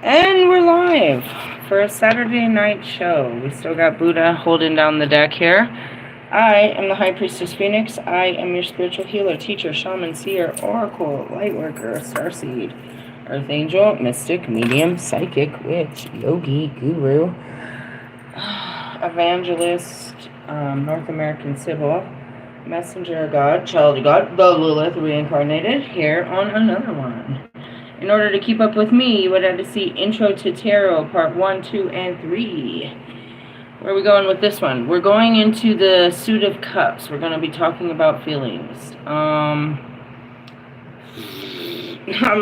And we're live for a Saturday night show. We still got Buddha holding down the deck here. I am the High Priestess Phoenix. I am your spiritual healer, teacher, shaman, seer, oracle, lightworker, starseed, earth angel, mystic, medium, psychic, witch, yogi, guru, evangelist, North American Sybil, messenger of God, child of God, the Lilith reincarnated, here on another one. In order to keep up with me, you would have to see Intro to Tarot, Part 1, 2, and 3. Where are we going with this one? We're going into the Suit of Cups. We're going to be talking about feelings. I'm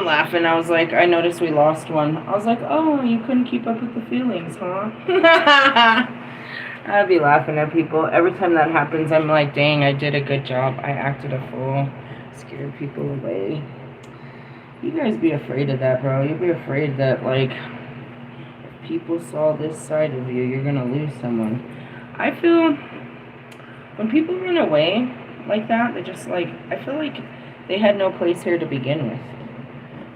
laughing. I was like, I noticed we lost one. I was like, oh, you couldn't keep up with the feelings, huh? I'd be laughing at people. Every time that happens, I'm like, dang, I did a good job. I acted a fool. Scared people away. You guys be afraid of that, bro. You'd be afraid that, like, if people saw this side of you, you're gonna lose someone. I feel when people run away like that, they just, like, I feel like they had no place here to begin with.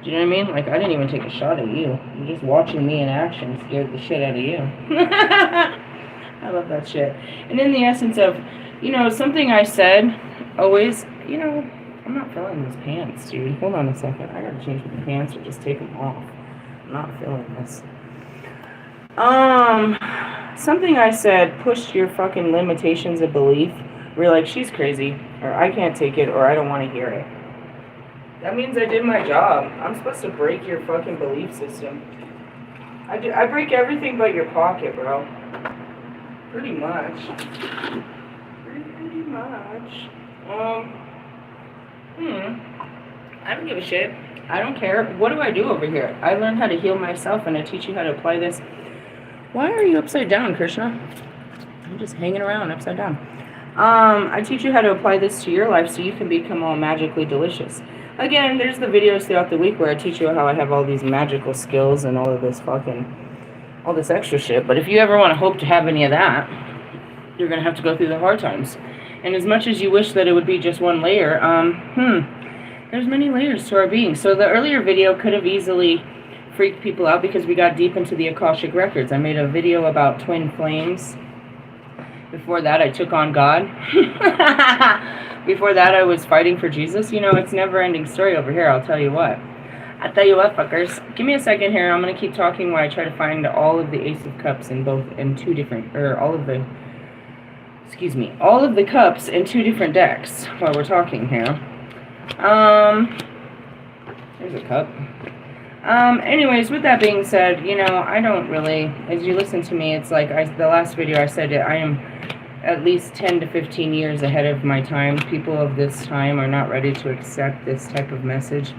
Do you know what I mean? Like, I didn't even take a shot at you. You're just watching me in action scared the shit out of you. I love that shit. And in the essence of, you know, something I said always, you know, I'm not feeling these pants, dude. Hold on a second. I gotta change my pants or just take them off. I'm not feeling this. Something I said pushed your fucking limitations of belief. We're like, she's crazy, or I can't take it, or I don't want to hear it. That means I did my job. I'm supposed to break your fucking belief system. I break everything but your pocket, bro. Pretty much. Pretty much. I don't give a shit. I don't care. What do I do over here? I learned how to heal myself, and I teach you how to apply this. Why are you upside down, Krishna? I'm just hanging around upside down. I teach you how to apply this to your life so you can become all magically delicious. Again, there's the videos throughout the week where I teach you how I have all these magical skills and all of this all this extra shit. But if you ever want to hope to have any of that, you're going to have to go through the hard times. And as much as you wish that it would be just one layer, there's many layers to our being. So the earlier video could have easily freaked people out because we got deep into the Akashic Records. I made a video about twin flames. Before that, I took on God. Before that, I was fighting for Jesus. You know, it's a never-ending story over here, I'll tell you what. I'll tell you what, fuckers. Give me a second here. I'm going to keep talking while I try to find all of the Ace of Cups in two different, or all of the cups in two different decks while we're talking here. There's a cup. Anyways, with that being said, you know, I don't really, as you listen to me, it's like the last video I said I am at least 10 to 15 years ahead of my time. People of this time are not ready to accept this type of message.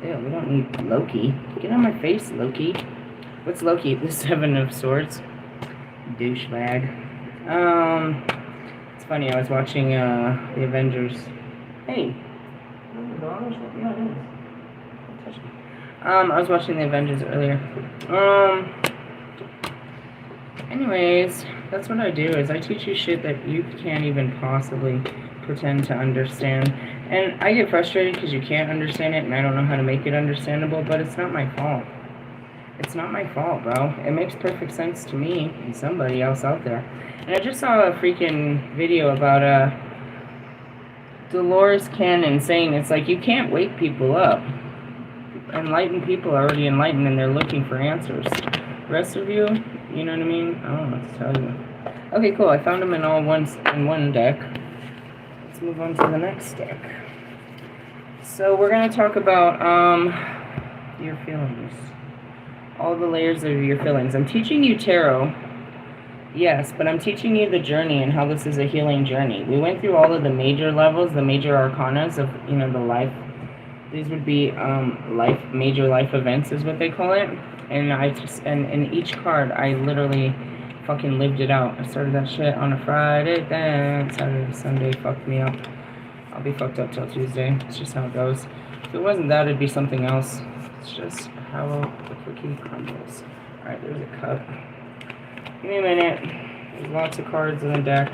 Ew, we don't need Loki. Get on my face, Loki. What's Loki? The Seven of Swords. Douchebag. It's funny, I was watching the Avengers. Hey. I was watching the Avengers earlier. Anyways, that's what I do, is I teach you shit that you can't even possibly pretend to understand. And I get frustrated because you can't understand it and I don't know how to make it understandable, but it's not my fault. It's not my fault, bro. It makes perfect sense to me and somebody else out there. And I just saw a freaking video about Dolores Cannon saying it's like you can't wake people up. Enlightened people are already enlightened and they're looking for answers. The rest of you, you know what I mean? I don't know what to tell you. Okay, cool. I found them in one deck. Let's move on to the next deck. So we're going to talk about your feelings. All the layers of your feelings. I'm teaching you tarot. Yes, but I'm teaching you the journey and how this is a healing journey. We went through all of the major levels, the major arcanas of, you know, the life. These would be major life events is what they call it. And in each card, I literally fucking lived it out. I started that shit on a Friday, then Saturday, Sunday fucked me up. I'll be fucked up till Tuesday. It's just how it goes. If it wasn't that, it'd be something else. It's just how the cookie crumbles. Alright, there's a cup. Give me a minute. There's lots of cards in the deck.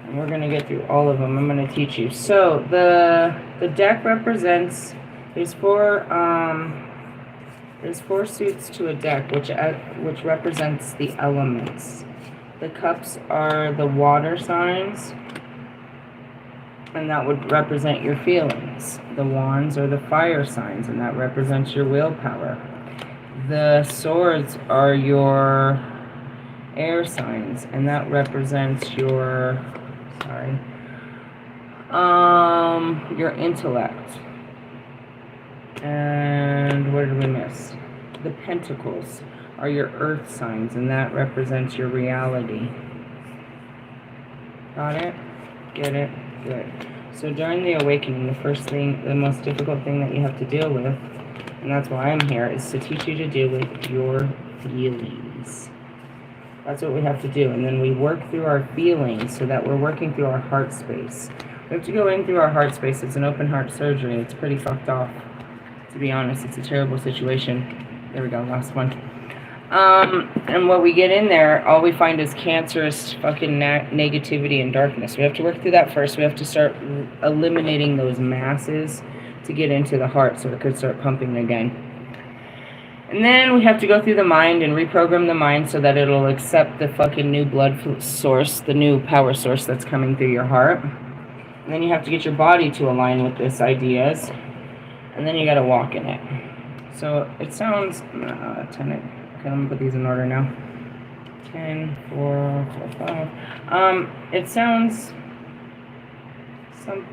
And we're going to get through all of them. I'm going to teach you. So, the deck represents, there's four There's 4 suits to a deck, which represents the elements. The cups are the water signs, and that would represent your feelings. The wands are the fire signs, and that represents your willpower. The swords are your air signs, and that represents your, your intellect. And what did we miss? The pentacles are your earth signs, and that represents your reality. Got it? Get it? Good. So during the awakening, the most difficult thing that you have to deal with, and that's why I'm here, is to teach you to deal with your feelings. That's what we have to do. And then we work through our feelings so that we're working through our heart space. We have to go in through our heart space. It's an open heart surgery. It's pretty fucked off. To be honest, it's a terrible situation. There we go, last one. And what we get in there, all we find is cancerous fucking negativity and darkness. We have to work through that first. We have to start eliminating those masses to get into the heart so it could start pumping again. And then we have to go through the mind and reprogram the mind so that it'll accept the fucking new blood source, the new power source that's coming through your heart. And then you have to get your body to align with these ideas. And then you gotta walk in it. So it sounds, 10, okay, I'm gonna put these in order now. 10, 4, 4, 5. It sounds,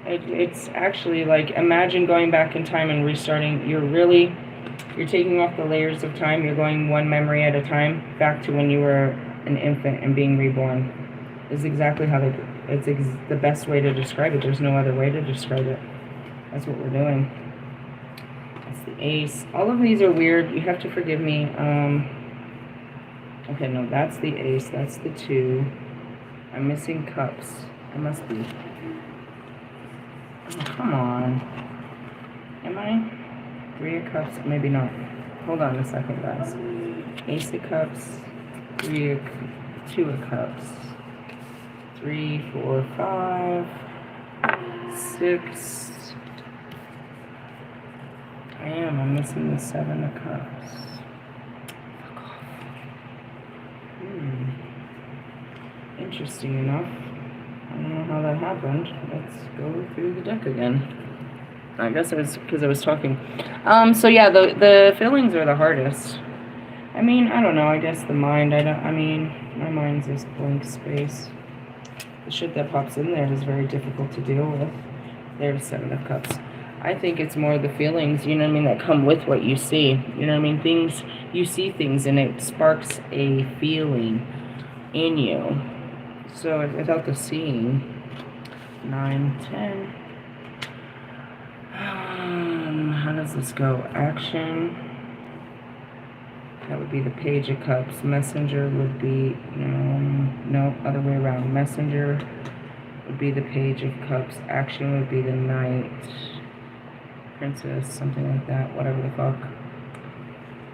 it's actually like, imagine going back in time and restarting. You're taking off the layers of time. You're going one memory at a time back to when you were an infant and being reborn. Is exactly how it's the best way to describe it. There's no other way to describe it. That's what we're doing. The ace. All of these are weird. You have to forgive me. Okay, no, that's the ace. That's the 2. I'm missing cups. I must be. Oh, come on. Am I? 3 of cups? Maybe not. Hold on a second, guys. Ace of cups. 2 of cups. 3, 4, 5. 6. I'm missing the 7 of cups. Fuck off. Interesting enough. I don't know how that happened. Let's go through the deck again. I guess it was because I was talking. So yeah, the feelings are the hardest. I mean, I don't know. I guess the mind. My mind's just blank space. The shit that pops in there is very difficult to deal with. There's 7 of cups. I think it's more the feelings, you know what I mean, that come with what you see. You know what I mean? You see things and it sparks a feeling in you. So without the seeing, 9, 10. How does this go? Action. That would be the Page of Cups. Messenger would be, no, other way around. Messenger would be the Page of Cups. Action would be the Knight. Princess, something like that, whatever the fuck.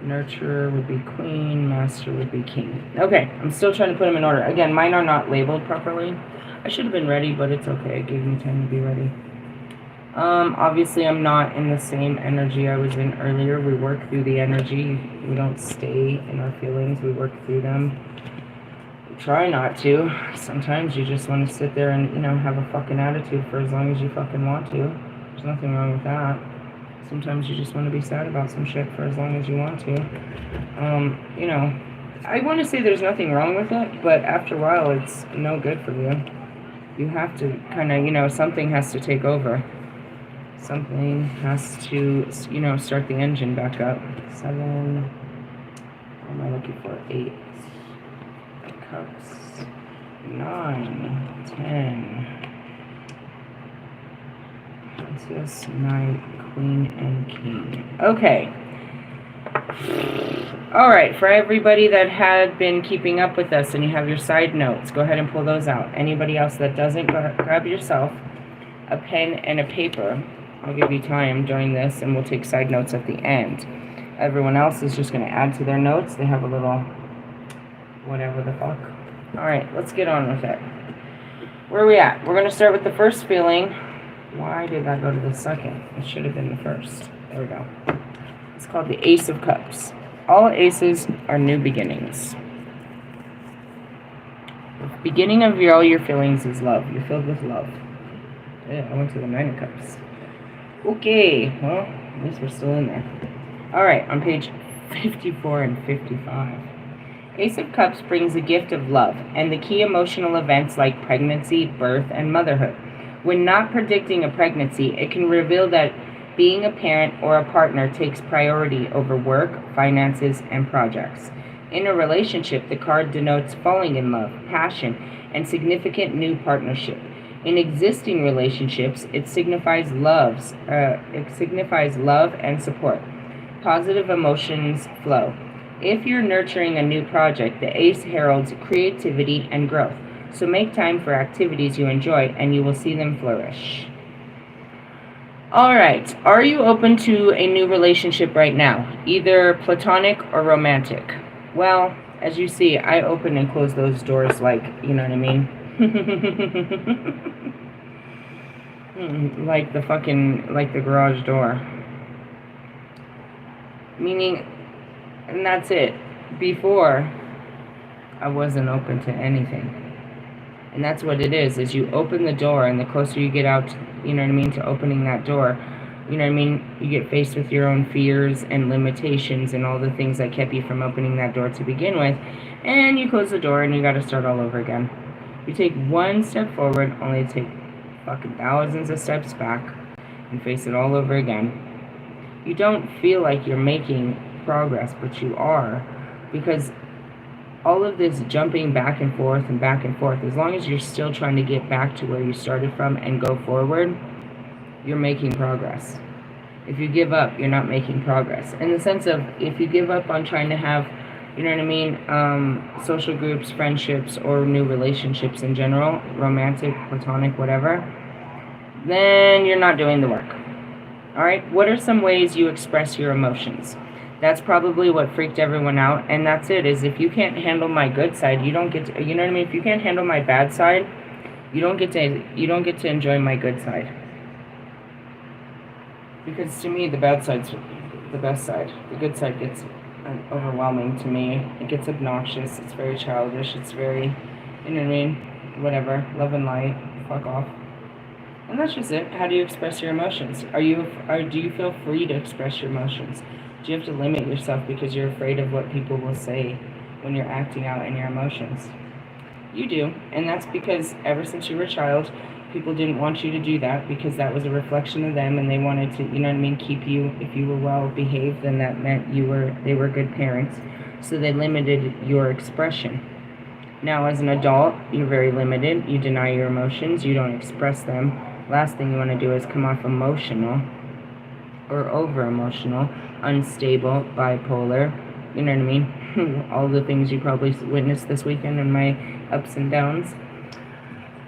Nurturer would be Queen, Master would be King. Okay, I'm still trying to put them in order. Again, mine are not labeled properly. I should have been ready, but it's okay. It gave me time to be ready. Obviously, I'm not in the same energy I was in earlier. We work through the energy. We don't stay in our feelings. We work through them. We try not to. Sometimes you just want to sit there and, have a fucking attitude for as long as you fucking want to. There's nothing wrong with that. Sometimes you just want to be sad about some shit for as long as you want to. I want to say there's nothing wrong with it, but after a while, it's no good for you. You have to kind of, something has to take over. Something has to, start the engine back up. 7. What am I looking for? 8. Cups. 9. 10. Princess, Knight, Queen, and King. Okay. Alright, for everybody that had been keeping up with us and you have your side notes, go ahead and pull those out. Anybody else that doesn't, grab yourself a pen and a paper. I'll give you time during this and we'll take side notes at the end. Everyone else is just going to add to their notes. They have a little whatever the fuck. Alright, let's get on with it. Where are we at? We're going to start with the first feeling. Why did that go to the second? It should have been the first. There we go. It's called the Ace of Cups. All aces are new beginnings. The beginning of all your feelings is love. You're filled with love. Yeah, I went to the Nine of Cups. Okay, well, at least we're still in there. Alright, on page 54 and 55. Ace of Cups brings a gift of love and the key emotional events like pregnancy, birth, and motherhood. When not predicting a pregnancy, it can reveal that being a parent or a partner takes priority over work, finances, and projects. In a relationship, the card denotes falling in love, passion, and significant new partnership. In existing relationships, it signifies love and support. Positive emotions flow. If you're nurturing a new project, the ace heralds creativity and growth. So make time for activities you enjoy and you will see them flourish. Alright, are you open to a new relationship right now? Either platonic or romantic? Well, as you see, I open and close those doors like, you know what I mean? Like the garage door. Meaning, and that's it. Before, I wasn't open to anything. And that's what it is you open the door, and the closer you get out, you know what I mean, to opening that door, you know what I mean, you get faced with your own fears and limitations and all the things that kept you from opening that door to begin with, and you close the door and you gotta start all over again. You take one step forward, only to take fucking thousands of steps back and face it all over again. You don't feel like you're making progress, but you are, because all of this jumping back and forth, as long as you're still trying to get back to where you started from and go forward, you're making progress. If you give up, you're not making progress. In the sense of, if you give up on trying to have, you know what I mean, social groups, friendships, or new relationships in general, romantic, platonic, whatever, then you're not doing the work. Alright, what are some ways you express your emotions? That's probably what freaked everyone out, and that's it, is if you can't handle my good side, you don't get to, you know what I mean? If you can't handle my bad side, you don't get to enjoy my good side. Because to me, the bad side's the best side. The good side gets overwhelming to me. It gets obnoxious, it's very childish, it's very, you know what I mean? Whatever, love and light, fuck off. And that's just it. How do you express your emotions? Do you feel free to express your emotions? Do you have to limit yourself because you're afraid of what people will say when you're acting out in your emotions? You do, and that's because ever since you were a child, people didn't want you to do that because that was a reflection of them, and they wanted to, you know what I mean, keep you, if you were well behaved, then that meant they were good parents, so they limited your expression. Now as an adult, you're very limited, you deny your emotions, you don't express them. Last thing you want to do is come off emotional or over-emotional, unstable, bipolar, you know what I mean? All the things you probably witnessed this weekend in my ups and downs.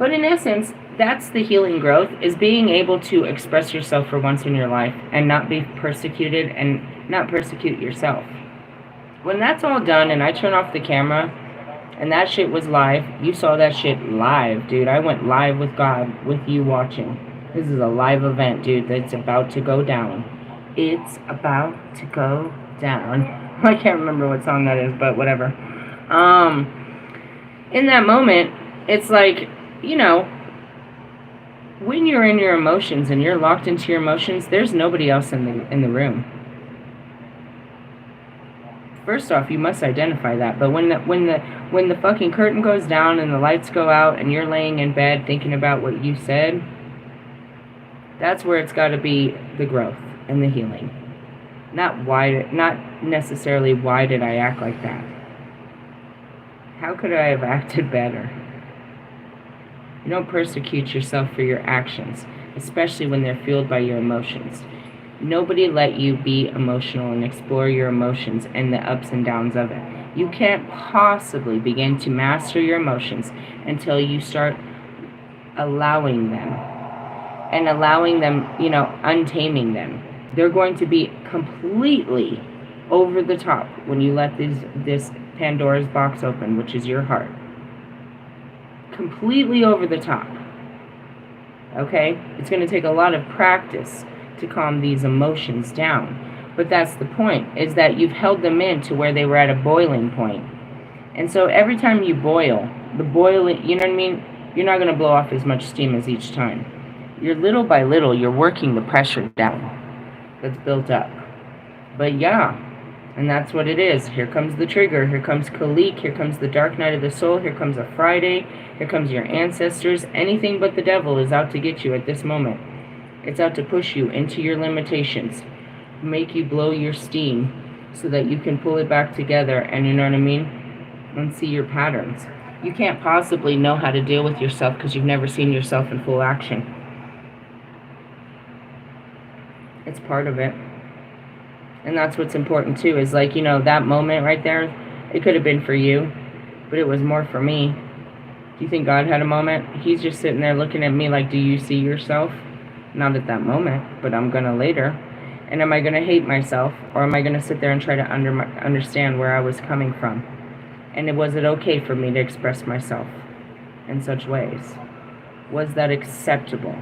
But in essence, that's the healing growth, is being able to express yourself for once in your life and not be persecuted and not persecute yourself. When that's all done and I turn off the camera and that shit was live, you saw that shit live, dude. I went live with God, with you watching. This is a live event, dude, that's about to go down. It's about to go down. I can't remember what song that is, but whatever. In that moment, it's like, you know, when you're in your emotions and you're locked into your emotions, there's nobody else in the room. First off, you must identify that. But when the fucking curtain goes down and the lights go out and you're laying in bed thinking about what you said, that's where it's got to be the growth and the healing. Not necessarily why did I act like that. How could I have acted better? You don't persecute yourself for your actions, especially when they're fueled by your emotions. Nobody let you be emotional and explore your emotions and the ups and downs of it. You can't possibly begin to master your emotions until you start allowing them. And allowing them, you know, untaming them. They're going to be completely over the top when you let this Pandora's box open, which is your heart. Completely over the top. Okay? It's going to take a lot of practice to calm these emotions down. But that's the point, is that you've held them in to where they were at a boiling point. And so every time you boil, the boiling, you know what I mean? You're not going to blow off as much steam as each time. You're little by little, you're working the pressure down that's built up. But yeah, and that's what it is. Here comes the trigger. Here comes Kalik. Here comes the dark night of the soul. Here comes a Friday. Here comes your ancestors. Anything but the devil is out to get you at this moment. It's out to push you into your limitations, make you blow your steam so that you can pull it back together, and you know what I mean? And see your patterns. You can't possibly know how to deal with yourself because you've never seen yourself in full action. It's part of it. And that's what's important too, is like, you know, that moment right there, it could have been for you, but it was more for me. Do you think God had a moment? He's just sitting there looking at me like, do you see yourself? Not at that moment, but I'm gonna later. And am I gonna hate myself, or am I gonna sit there and try to understand where I was coming from? And was it okay for me to express myself in such ways? Was that acceptable?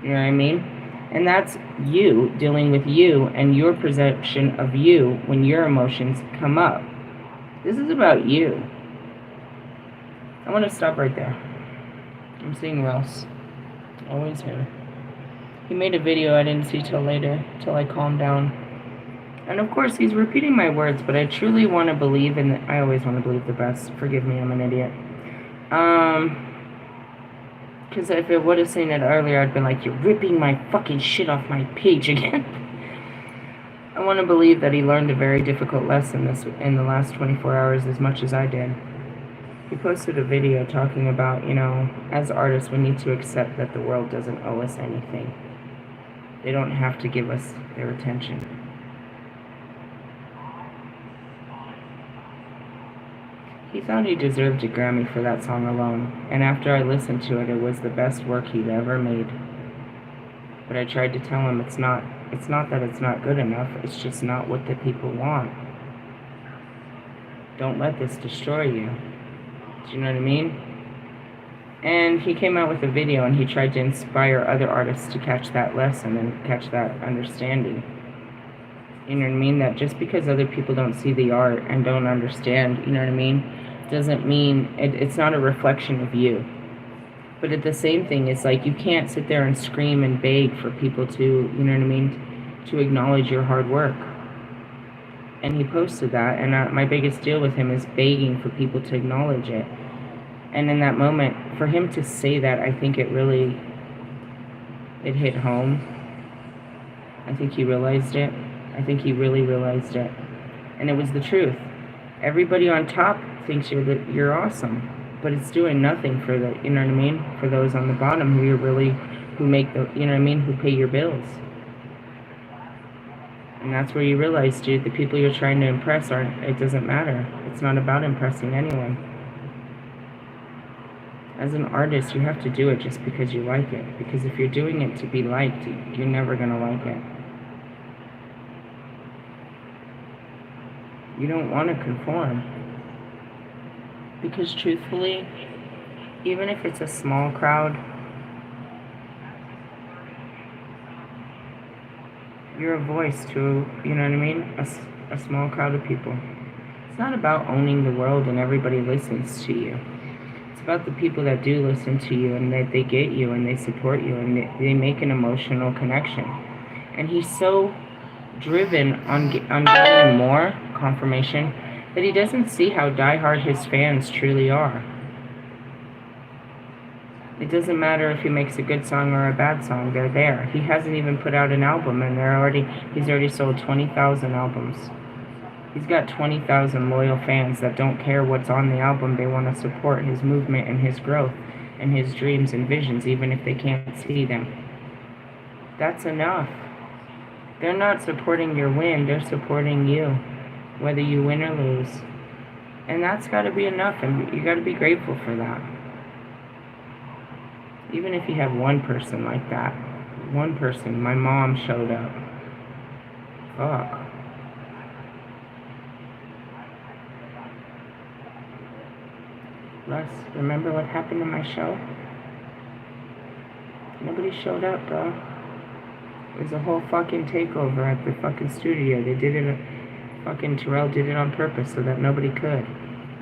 You know what I mean? And that's you dealing with you and your perception of you when your emotions come up. This is about you. I want to stop right there. I'm seeing Ross. Always here. He made a video I didn't see till later, till I calmed down. And of course, he's repeating my words, but I truly want to believe in I always want to believe the best. Forgive me, I'm an idiot. Because if I would have seen it earlier, I'd been like, you're ripping my fucking shit off my page again. I want to believe that he learned a very difficult lesson in the last 24 hours as much as I did. He posted a video talking about, you know, as artists, we need to accept that the world doesn't owe us anything. They don't have to give us their attention. He thought he deserved a Grammy for that song alone, and after I listened to it, it was the best work he'd ever made. But I tried to tell him it's not that it's not good enough, it's just not what the people want. Don't let this destroy you. Do you know what I mean? And he came out with a video and he tried to inspire other artists to catch that lesson and catch that understanding. You know what I mean? That just because other people don't see the art and don't understand, you know what I mean, doesn't mean it's not a reflection of you. But at the same thing, it's like you can't sit there and scream and beg for people to, you know what I mean, to acknowledge your hard work. And he posted that, and my biggest deal with him is begging for people to acknowledge it. And in that moment, for him to say that, I think it hit home. I think he realized it. I think he really realized it. And it was the truth. Everybody on top thinks you're awesome, but it's doing nothing for the, you know what I mean, for those on the bottom who make the, you know what I mean, who pay your bills. And that's where you realize, dude, the people you're trying to impress it doesn't matter. It's not about impressing anyone. As an artist, you have to do it just because you like it. Because if you're doing it to be liked, you're never going to like it. You don't want to conform. Because truthfully, even if it's a small crowd, you're a voice to, you know what I mean, a small crowd of people. It's not about owning the world and everybody listens to you. It's about the people that do listen to you and that they get you and they support you and they make an emotional connection. And he's so driven on getting more confirmation that he doesn't see how diehard his fans truly are. It doesn't matter if he makes a good song or a bad song, they're there. He hasn't even put out an album and he's already sold 20,000 albums. He's got 20,000 loyal fans that don't care what's on the album. They want to support his movement and his growth and his dreams and visions, even if they can't see them. That's enough. They're not supporting your win, they're supporting you, whether you win or lose. And that's got to be enough, and you got to be grateful for that. Even if you have one person like that. One person. My mom showed up. Fuck. Russ, remember what happened in my show? Nobody showed up, bro. It was a whole fucking takeover at the fucking studio. They did it, fucking Terrell did it on purpose so that nobody could.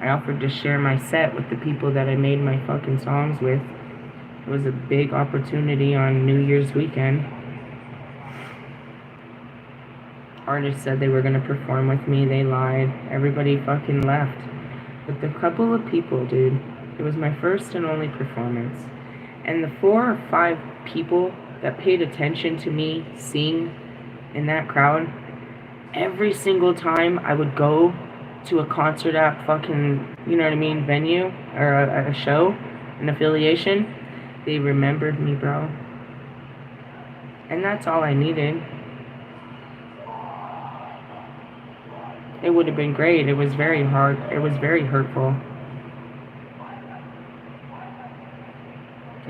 I offered to share my set with the people that I made my fucking songs with. It was a big opportunity on New Year's weekend. Artists said they were going to perform with me. They lied. Everybody fucking left. But the couple of people, dude, it was my first and only performance. And the 4 or 5 people that paid attention to me sing in that crowd, every single time I would go to a concert at fucking, you know what I mean, venue, or a show, an affiliation, they remembered me, bro. And that's all I needed. It would have been great. It was very hard. It was very hurtful.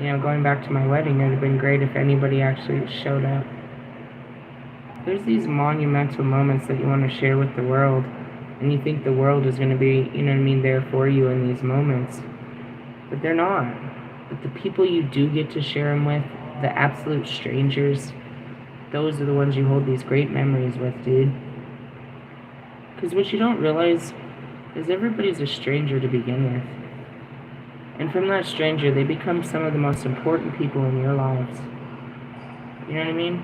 You know, going back to my wedding, it would have been great if anybody actually showed up. There's these monumental moments that you want to share with the world, and you think the world is going to be, you know what I mean, there for you in these moments. But they're not. But the people you do get to share them with, the absolute strangers, those are the ones you hold these great memories with, dude. Because what you don't realize is everybody's a stranger to begin with. And from that stranger, they become some of the most important people in your lives. You know what I mean?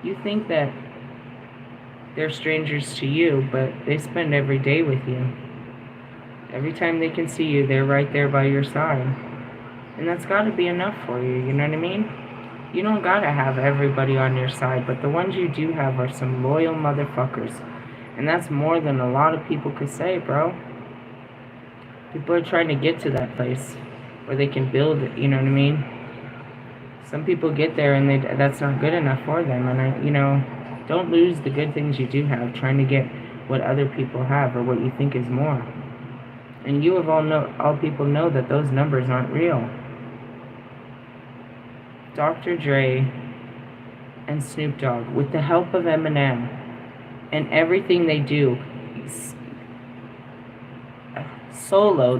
You think that they're strangers to you, but they spend every day with you. Every time they can see you, they're right there by your side. And that's got to be enough for you, you know what I mean? You don't got to have everybody on your side, but the ones you do have are some loyal motherfuckers. And that's more than a lot of people could say, bro. People are trying to get to that place where they can build it, you know what I mean? Some people get there and that's not good enough for them. And, don't lose the good things you do have trying to get what other people have or what you think is more. And you of all people know that those numbers aren't real. Dr. Dre and Snoop Dogg, with the help of Eminem, and everything they do,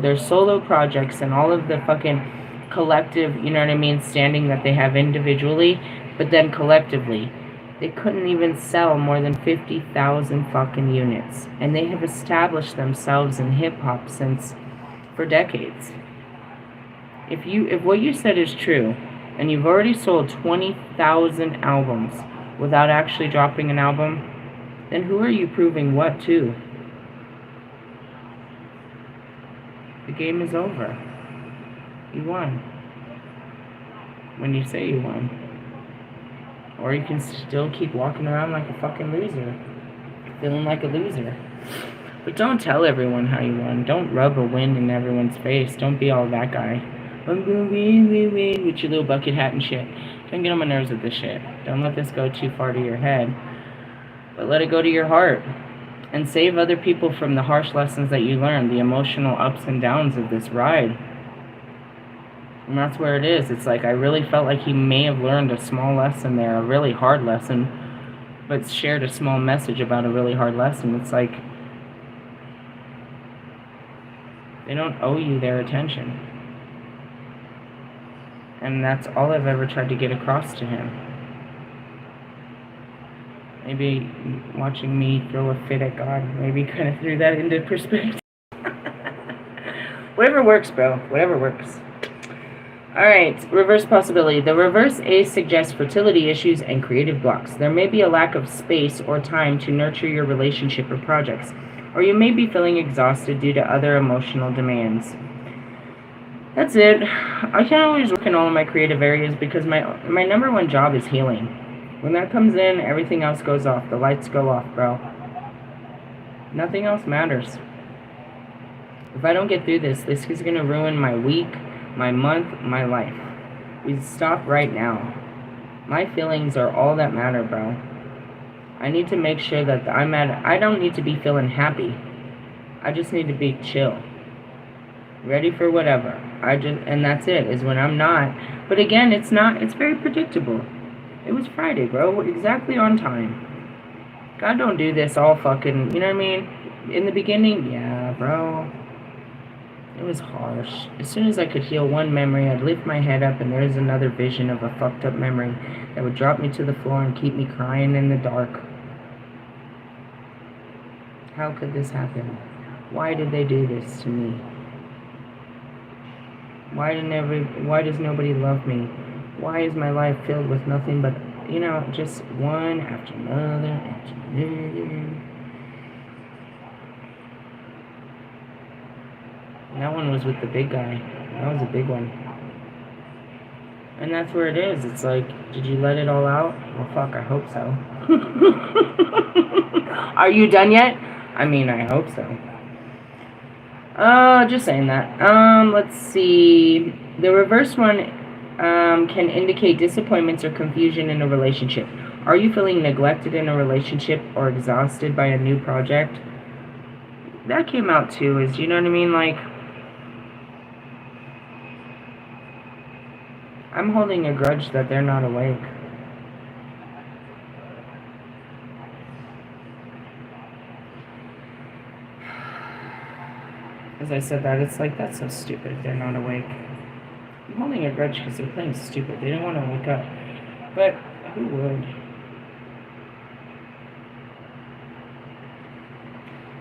their solo projects and all of the fucking collective, you know what I mean, standing that they have individually, but then collectively, they couldn't even sell more than 50,000 fucking units. And they have established themselves in hip-hop for decades. If what you said is true, and you've already sold 20,000 albums without actually dropping an album, then who are you proving what to? The game is over. You won. When you say you won. Or you can still keep walking around like a fucking loser. Feeling like a loser. But don't tell everyone how you won. Don't rub a win in everyone's face. Don't be all that guy. I'm gonna win with your little bucket hat and shit. Don't get on my nerves with this shit. Don't let this go too far to your head. But let it go to your heart. And save other people from the harsh lessons that you learned, the emotional ups and downs of this ride. And that's where it is. It's like I really felt like he may have learned a small lesson there, a really hard lesson, but shared a small message about a really hard lesson. It's like they don't owe you their attention. And that's all I've ever tried to get across to him. Maybe watching me throw a fit at God maybe kind of threw that into perspective. Whatever works, bro. Whatever works. Alright, reverse possibility. The reverse ace suggests fertility issues and creative blocks. There may be a lack of space or time to nurture your relationship or projects, or you may be feeling exhausted due to other emotional demands. That's it. I can't always work in all of my creative areas because my number one job is healing. When that comes in, everything else goes off. The lights go off, bro. Nothing else matters. If I don't get through this is going to ruin my week, my month, my life. We stop right now. My feelings are all that matter, bro. I need to make sure that I don't need to be feeling happy. I just need to be chill. Ready for whatever. And that's it, is when I'm not. But again, it's very predictable. It was Friday, bro. Exactly on time. God don't do this all fucking, you know what I mean? In the beginning, yeah, bro. It was harsh. As soon as I could heal one memory, I'd lift my head up and there's another vision of a fucked up memory that would drop me to the floor and keep me crying in the dark. How could this happen? Why did they do this to me? Why does nobody love me? Why is my life filled with nothing but, just one after another after another? That one was with the big guy. That was a big one. And that's where it is. It's like, did you let it all out? Well, fuck, I hope so. Are you done yet? I mean, I hope so. Just saying that. Let's see. The reverse one can indicate disappointments or confusion in a relationship. Are you feeling neglected in a relationship or exhausted by a new project? That came out too, is, you know what I mean? Like, I'm holding a grudge that they're not awake. As I said that, it's like, that's so stupid. They're not awake. I'm holding a grudge because they're playing stupid. They don't want to wake up. But who would?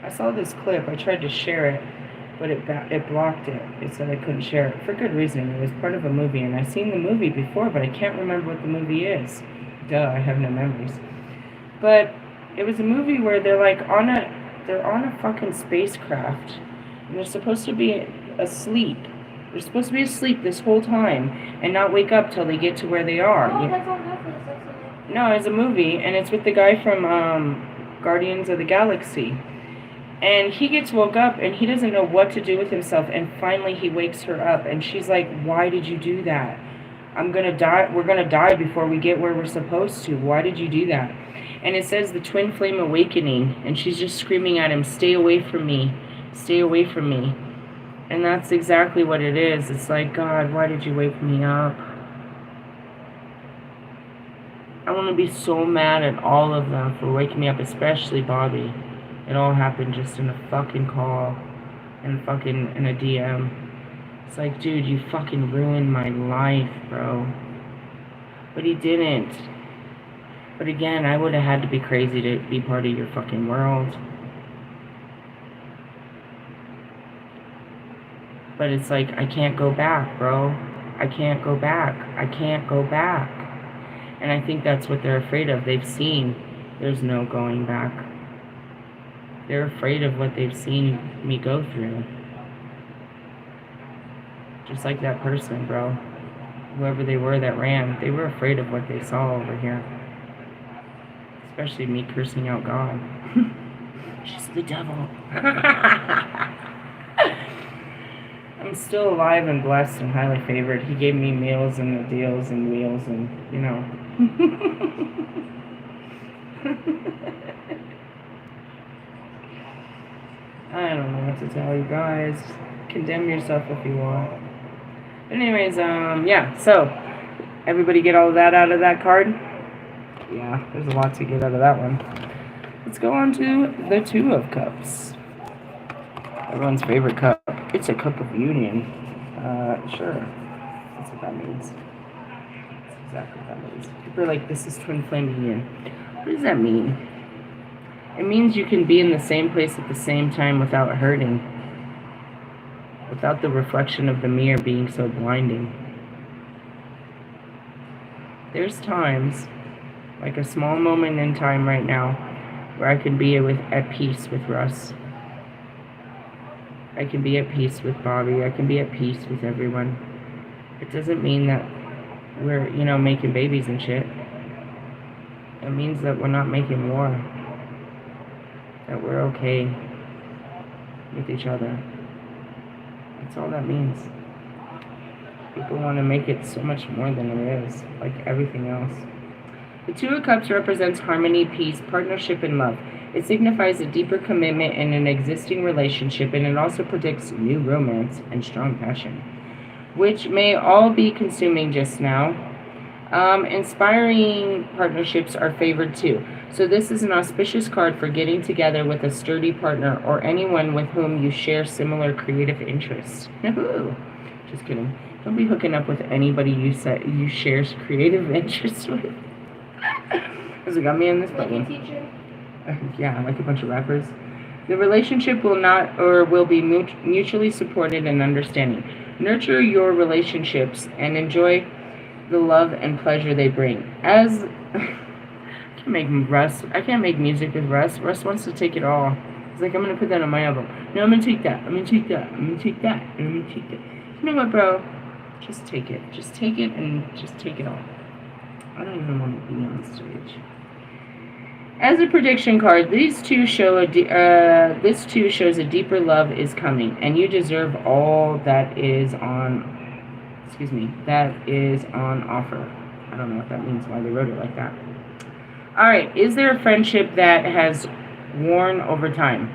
I saw this clip. I tried to share it, but it blocked it. It said I couldn't share it for good reason. It was part of a movie, and I've seen the movie before, but I can't remember what the movie is. Duh, I have no memories. But it was a movie where they're on a fucking spacecraft, and they're supposed to be asleep. They're supposed to be asleep this whole time and not wake up till they get to where they are. Oh, that's on Netflix. No, it's a movie, and it's with the guy from Guardians of the Galaxy. And he gets woke up, and he doesn't know what to do with himself, and finally he wakes her up, and she's like, why did you do that? I'm gonna die. We're gonna die before we get where we're supposed to. Why did you do that? And it says the twin flame awakening, and she's just screaming at him, stay away from me. Stay away from me. And that's exactly what it is. It's like, God, why did you wake me up? I want to be so mad at all of them for waking me up, especially Bobby. It all happened just in a fucking call and in a DM. It's like, dude, you fucking ruined my life, bro. But he didn't. But again, I would have had to be crazy to be part of your fucking world. But it's like, I can't go back, bro. I can't go back. I can't go back. And I think that's what they're afraid of. They've seen there's no going back. They're afraid of what they've seen me go through. Just like that person, bro. Whoever they were that ran, they were afraid of what they saw over here. Especially me cursing out God. She's the devil. I'm still alive and blessed and highly favored. He gave me meals and the deals and wheels and, I don't know what to tell you guys. Condemn yourself if you want. But anyways, yeah, so everybody get all of that out of that card? Yeah, there's a lot to get out of that one. Let's go on to the Two of Cups. Everyone's favorite cup. It's a cup of union. Sure. That's what that means. That's exactly what that means. People are like, this is twin flame union. What does that mean? It means you can be in the same place at the same time without hurting. Without the reflection of the mirror being so blinding. There's times, like a small moment in time right now, where I can be at peace with Russ. I can be at peace with Bobby. I can be at peace with everyone. It doesn't mean that we're, making babies and shit. It means that we're not making war. That we're okay with each other. That's all that means. People want to make it so much more than it is, like everything else. The Two of Cups represents harmony, peace, partnership, and love. It signifies a deeper commitment in an existing relationship, and it also predicts new romance and strong passion, which may all be consuming just now. Inspiring partnerships are favored too. So this is an auspicious card for getting together with a sturdy partner or anyone with whom you share similar creative interests. Just kidding. Don't be hooking up with anybody you share creative interests with. Because it got me in this Like bubble. a teacher? Yeah, like a bunch of rappers. The relationship will not or will be mutually supported and understanding. Nurture your relationships and enjoy the love and pleasure they bring. As I can't make music with Russ. Russ wants to take it all. He's like, I'm gonna put that on my album. No, I'm gonna take that. I'm gonna take that. I'm gonna take that. And I'm gonna take that. You know what, bro? Just take it. Just take it and just take it all. I don't even want to be on stage. As a prediction card, this too shows a deeper love is coming, and you deserve all that is on offer. I don't know what that means, why they wrote it like that. Alright, is there a friendship that has worn over time?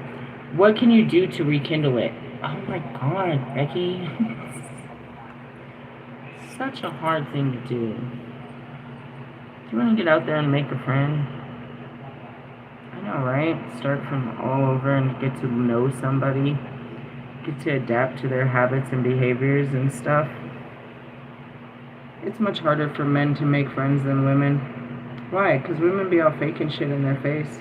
What can you do to rekindle it? Oh my god, Becky. Such a hard thing to do. Do you want to get out there and make a friend? I know, right? Start from all over and get to know somebody. Get to adapt to their habits and behaviors and stuff. It's much harder for men to make friends than women. Why? Because women be all faking shit in their face.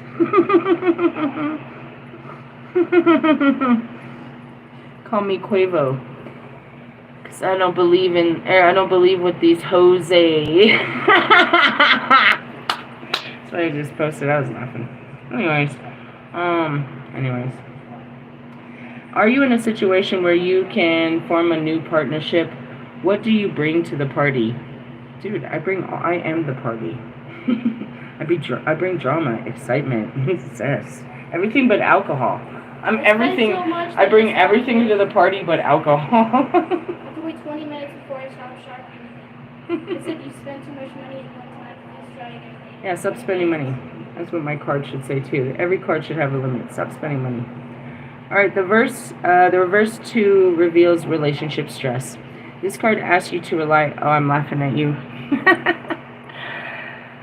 Call me Quavo. Because I don't believe what these hoes say. That's why I just posted. I was laughing. Anyways. Are you in a situation where you can form a new partnership? What do you bring to the party? Dude, I am the party. I bring drama, excitement, success, everything but alcohol. I bring everything to the party but alcohol. I have to wait 20 minutes before I stop shopping. They said you spend too much money at one time. Please try again. Yeah, stop spending money. That's what my card should say too. Every card should have a limit. Stop spending money. Alright, the reverse 2 reveals relationship stress. This card asks you to rely. Oh, I'm laughing at you.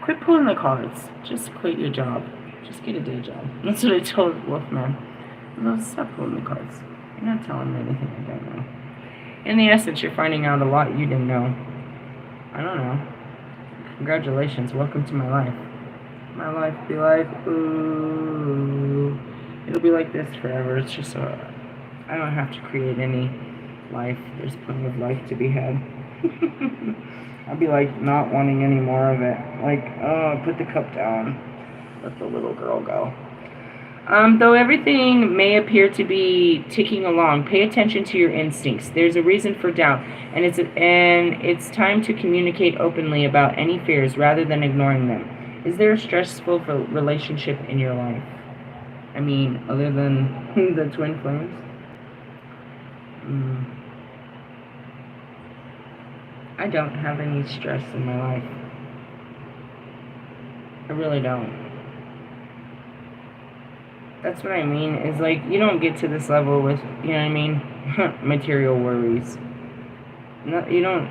Quit pulling the cards. Just quit your job. Just get a day job. That's what I told Wolfman. No, stop pulling the cards. You're not telling me anything I don't know. In the essence, you're finding out a lot you didn't know. I don't know. Congratulations. Welcome to my life. My life be like, ooh. It'll be like this forever. It's just I don't have to create any life. There's plenty of life to be had. I'll be like not wanting any more of it. Like, oh, put the cup down. Let the little girl go. Though everything may appear to be ticking along, pay attention to your instincts. There's a reason for doubt, and it's time to communicate openly about any fears rather than ignoring them. Is there a stressful relationship in your life? I mean, other than the twin flames? I don't have any stress in my life. I really don't. That's what I mean, is like, you don't get to this level with, you know what I mean, material worries. No, you don't.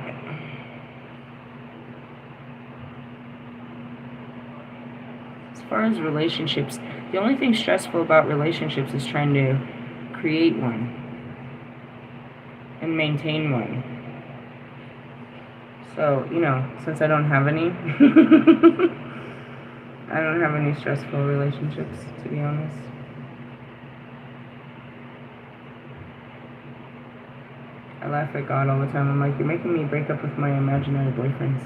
As far as relationships, the only thing stressful about relationships is trying to create one and maintain one. So, you know, since I don't have any, I don't have any stressful relationships, to be honest. I laugh at God all the time. I'm like, you're making me break up with my imaginary boyfriends.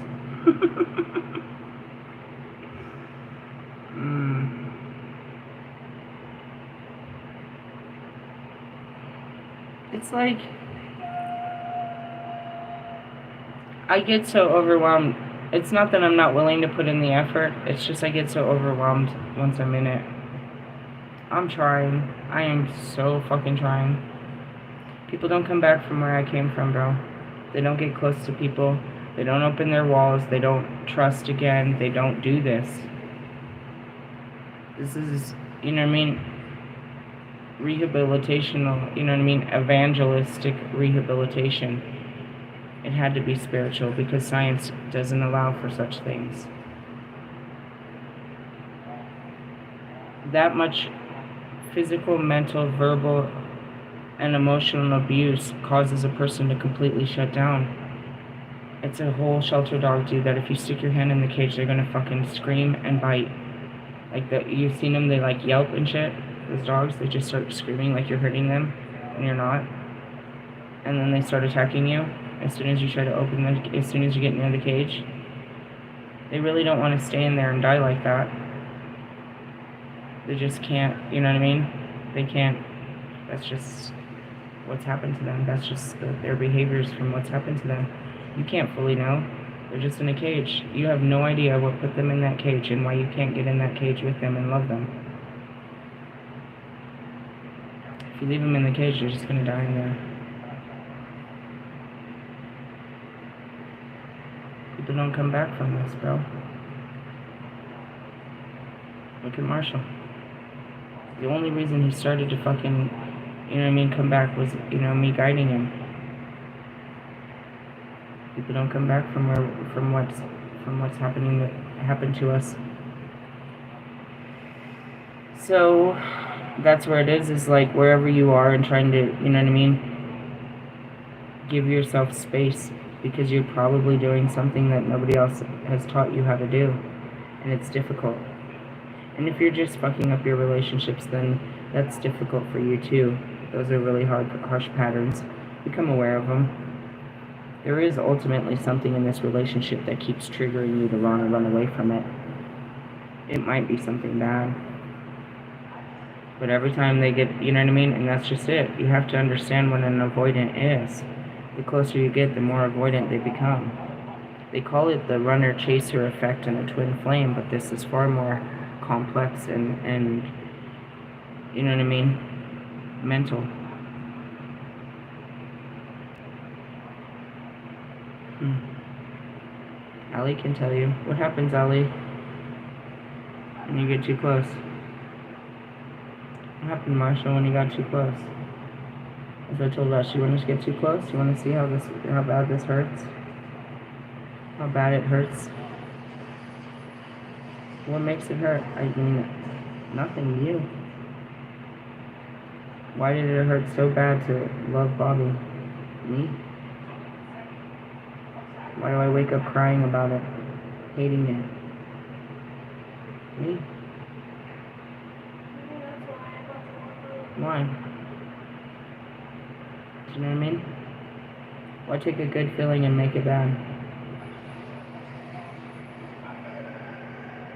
It's like, I get so overwhelmed. It's not that I'm not willing to put in the effort. It's just I get so overwhelmed once I'm in it. I'm trying. I am so fucking trying. People don't come back from where I came from, bro. They don't get close to people. They don't open their walls. They don't trust again. They don't do this. This is, you know what I mean, rehabilitational, you know what I mean, evangelistic rehabilitation. It had to be spiritual because science doesn't allow for such things. That much physical, mental, verbal, and emotional abuse causes a person to completely shut down. It's a whole shelter dog, dude, that if you stick your hand in the cage, they're gonna fucking scream and bite. Like, you've seen them, they like yelp and shit. Those dogs, they just start screaming like you're hurting them, and you're not. And then they start attacking you as soon as you try to as soon as you get near the cage. They really don't want to stay in there and die like that. They just can't, you know what I mean? They can't. That's just what's happened to them. That's just their behaviors from what's happened to them. You can't fully know. They're just in a cage. You have no idea what put them in that cage and why you can't get in that cage with them and love them. If you leave them in the cage, they're just going to die in there. People don't come back from this, bro. Look at Marshall. The only reason he started to fucking, you know what I mean, come back was, you know, me guiding him. People don't come back from what's happened to us. So that's where it is like wherever you are and trying to, you know what I mean, give yourself space, because you're probably doing something that nobody else has taught you how to do, and it's difficult. And if you're just fucking up your relationships, then that's difficult for you too. Those are really harsh patterns. Become aware of them. There is ultimately something in this relationship that keeps triggering you to run or run away from it. It might be something bad. But every time they get, you know what I mean? And that's just it. You have to understand what an avoidant is. The closer you get, the more avoidant they become. They call it the runner-chaser effect in a twin flame, but this is far more complex and you know what I mean? Mental. Ali can tell you. What happens, Ali, when you get too close? What happened, Marshall, when you got too close? As I told us, you want to get too close? You want to see how bad this hurts? How bad it hurts? What makes it hurt? I mean, nothing, you. Why did it hurt so bad to love Bobby? Me? Why do I wake up crying about it? Hating it? Me? Why? Do you know what I mean? Why take a good feeling and make it bad?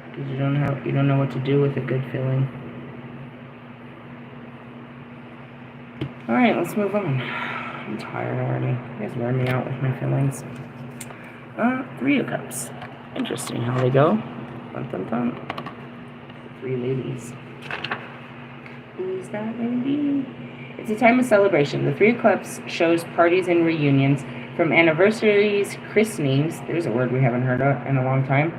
Because you don't know what to do with a good feeling. Alright, let's move on. I'm tired already. You guys wear me out with my feelings. 3 of Cups. Interesting how they go. Dun, dun, dun. 3 ladies. Who's that lady? It's a time of celebration. The 3 of Cups shows parties and reunions, from anniversaries, christenings, there's a word we haven't heard of in a long time,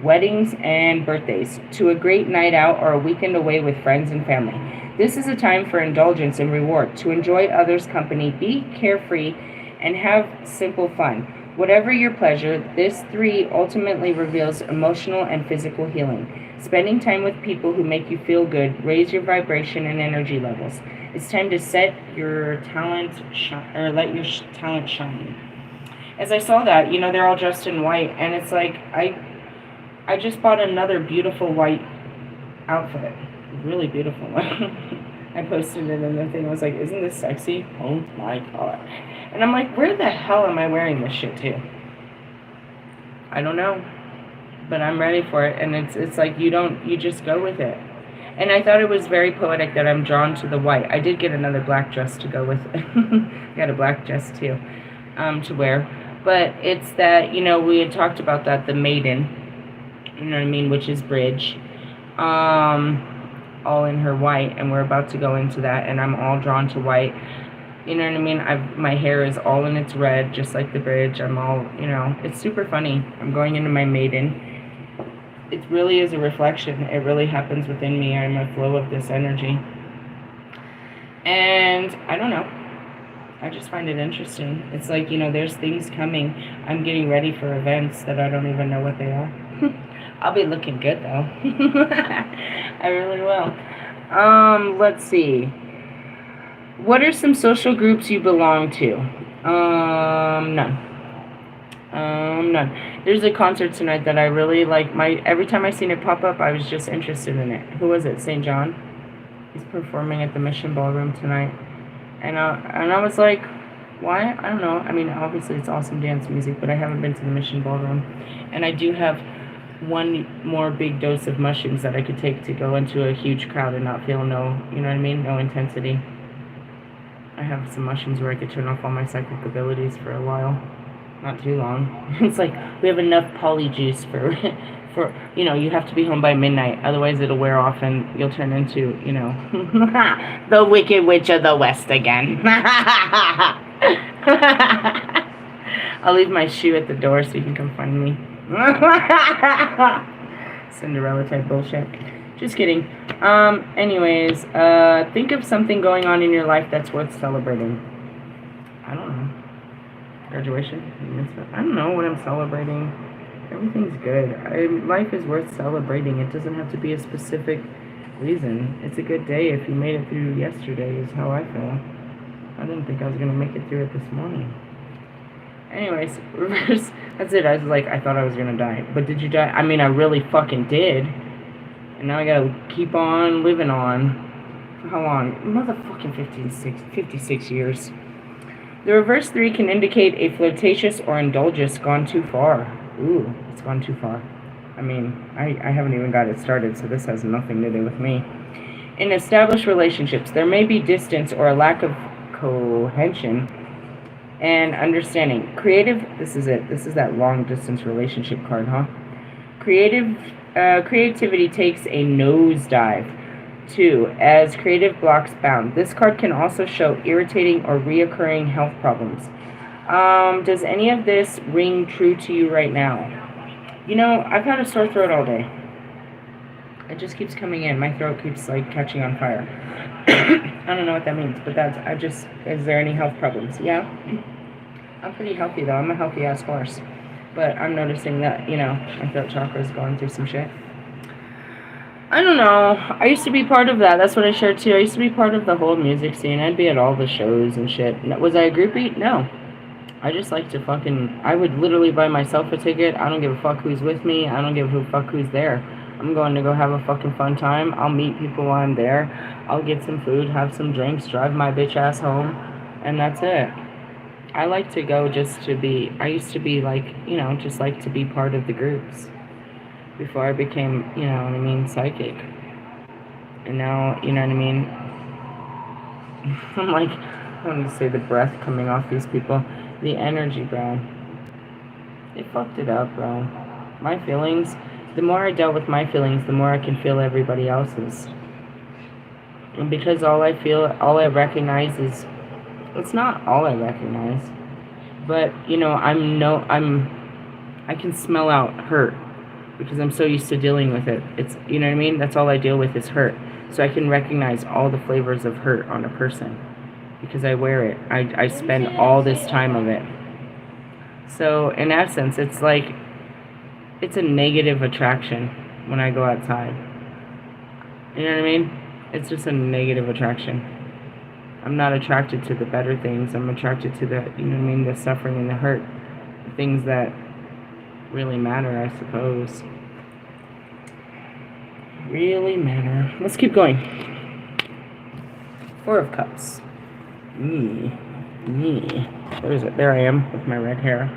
weddings and birthdays, to a great night out or a weekend away with friends and family. This is a time for indulgence and reward, to enjoy others' company, be carefree, and have simple fun. Whatever your pleasure, this 3 ultimately reveals emotional and physical healing. Spending time with people who make you feel good, raise your vibration and energy levels. It's time to set your talent, let your talent shine. As I saw that, you know, they're all dressed in white, and it's like, I just bought another beautiful white outfit. Really beautiful one. I posted it in the thing. I was like, isn't this sexy? Oh my god. And I'm like, where the hell am I wearing this shit to? I don't know. But I'm ready for it. And it's like you just go with it. And I thought it was very poetic that I'm drawn to the white. I did get another black dress to go with it. I got a black dress too, to wear. But it's that, you know, we had talked about that, the maiden, you know what I mean, which is bridge. All in her white, and we're about to go into that, and I'm all drawn to white. You know what I mean? My hair is all in its red, just like the bridge. I'm all, you know, it's super funny. I'm going into my maiden. It really is a reflection. It really happens within me. I'm a flow of this energy. And I don't know. I just find it interesting. It's like, there's things coming. I'm getting ready for events that I don't even know what they are. I'll be looking good though. I really will. Let's see. What are some social groups you belong to? None. None. There's a concert tonight that I really like. Every time I seen it pop up, I was just interested in it. Who was it? St. John? He's performing at the Mission Ballroom tonight. And I was like, why? I don't know. I mean, obviously it's awesome dance music, but I haven't been to the Mission Ballroom. And I do have one more big dose of mushrooms that I could take to go into a huge crowd and not feel no intensity. I have some mushrooms where I could turn off all my psychic abilities for a while. Not too long. It's like we have enough polyjuice for you have to be home by midnight, otherwise it'll wear off and you'll turn into, the Wicked Witch of the West again. I'll leave my shoe at the door so you can come find me. Cinderella type bullshit. Just kidding. Anyways, think of something going on in your life that's worth celebrating. I don't know. Graduation? I don't know what I'm celebrating. Everything's good. Life is worth celebrating. It doesn't have to be a specific reason. It's a good day if you made it through yesterday is how I feel. I didn't think I was going to make it through it this morning. Anyways, reverse. That's it. I was like, I thought I was going to die. But did you die? I mean, I really fucking did. And now I got to keep on living on. For how long? Motherfucking 56 years. The reverse 3 can indicate a flirtatious or indulgence gone too far. Ooh, it's gone too far. I mean, I haven't even got it started, so this has nothing to do with me. In established relationships, there may be distance or a lack of cohesion and understanding. This is it. This is that long distance relationship card, huh? Creativity takes a nosedive. 2, as creative blocks bound. This card can also show irritating or reoccurring health problems. Does any of this ring true to you right now? I've had a sore throat all day. It just keeps coming in. My throat keeps catching on fire. I don't know what that means, but is there any health problems? Yeah. I'm pretty healthy though. I'm a healthy ass horse. But I'm noticing that, my throat chakra is going through some shit. I don't know. I used to be part of that. That's what I shared too. I used to be part of the whole music scene. I'd be at all the shows and shit. Was I a groupie? No. I just like to I would literally buy myself a ticket. I don't give a fuck who's with me. I don't give a fuck who's there. I'm going to go have a fucking fun time. I'll meet people while I'm there. I'll get some food, have some drinks, drive my bitch ass home, and that's it. I like to go just to be, I used to be just like to be part of the groups. Before I became, psychic. And now, I'm like, I want to say the breath coming off these people. The energy, bro. They fucked it up, bro. My feelings, the more I dealt with my feelings, the more I can feel everybody else's. And because all I recognize is, it's not all I recognize, but, I can smell out hurt. Because I'm so used to dealing with it. It's, that's all I deal with is hurt. So I can recognize all the flavors of hurt on a person. Because I wear it. I spend all this time of it. So, in essence, it's like, it's a negative attraction when I go outside. You know what I mean? It's just a negative attraction. I'm not attracted to the better things. I'm attracted to the, the suffering and the hurt. The things that really matter, I suppose. Really matter. Let's keep going. 4 of Cups. There I am with my red hair.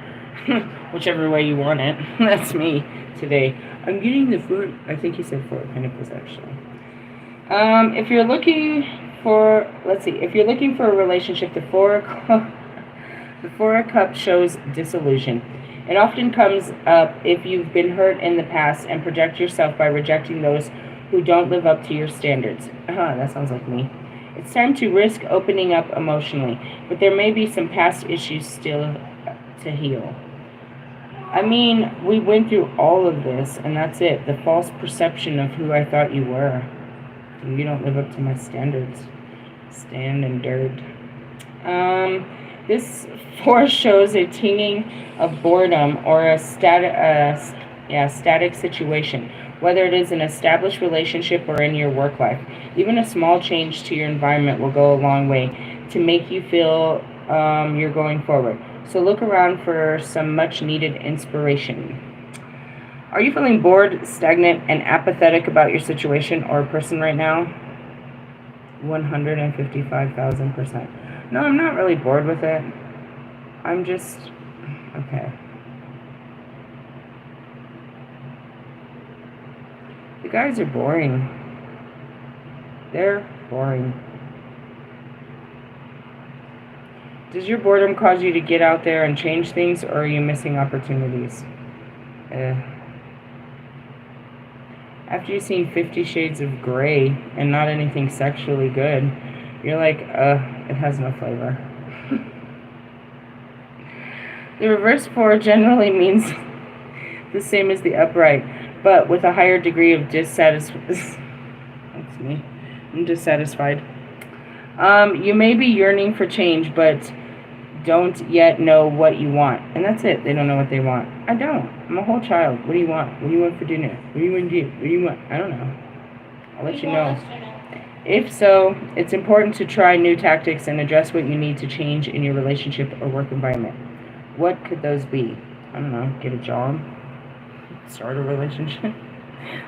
Whichever way you want it. That's me today. I'm getting the food. I think he said 4 of Pentacles actually. If you're looking for, if you're looking for a relationship, the 4 of Cups shows disillusion. It often comes up if you've been hurt in the past and project yourself by rejecting those who don't live up to your standards. That sounds like me. It's time to risk opening up emotionally, but there may be some past issues still to heal. I mean, we went through all of this, and that's it. The false perception of who I thought you were. You don't live up to my standards. Stand and dirt. This force shows a tinging of boredom or a static situation, whether it is an established relationship or in your work life. Even a small change to your environment will go a long way to make you feel you're going forward. So look around for some much needed inspiration. Are you feeling bored, stagnant, and apathetic about your situation or a person right now? 155,000%. No, I'm not really bored with it. I'm just, okay. The guys are boring. They're boring. Does your boredom cause you to get out there and change things, or are you missing opportunities? After you've seen 50 Shades of Grey and not anything sexually good, you're like, it has no flavor. The reverse 4 generally means the same as the upright, but with a higher degree of dissatisfaction. That's me. I'm dissatisfied. You may be yearning for change, but don't yet know what you want. And that's it. They don't know what they want. I don't. I'm a whole child. What do you want? What do you want for dinner? What do you want to do? What do you want? I don't know. I'll let you know. If so, it's important to try new tactics and address what you need to change in your relationship or work environment. What could those be? I don't know. Get a job. Start a relationship.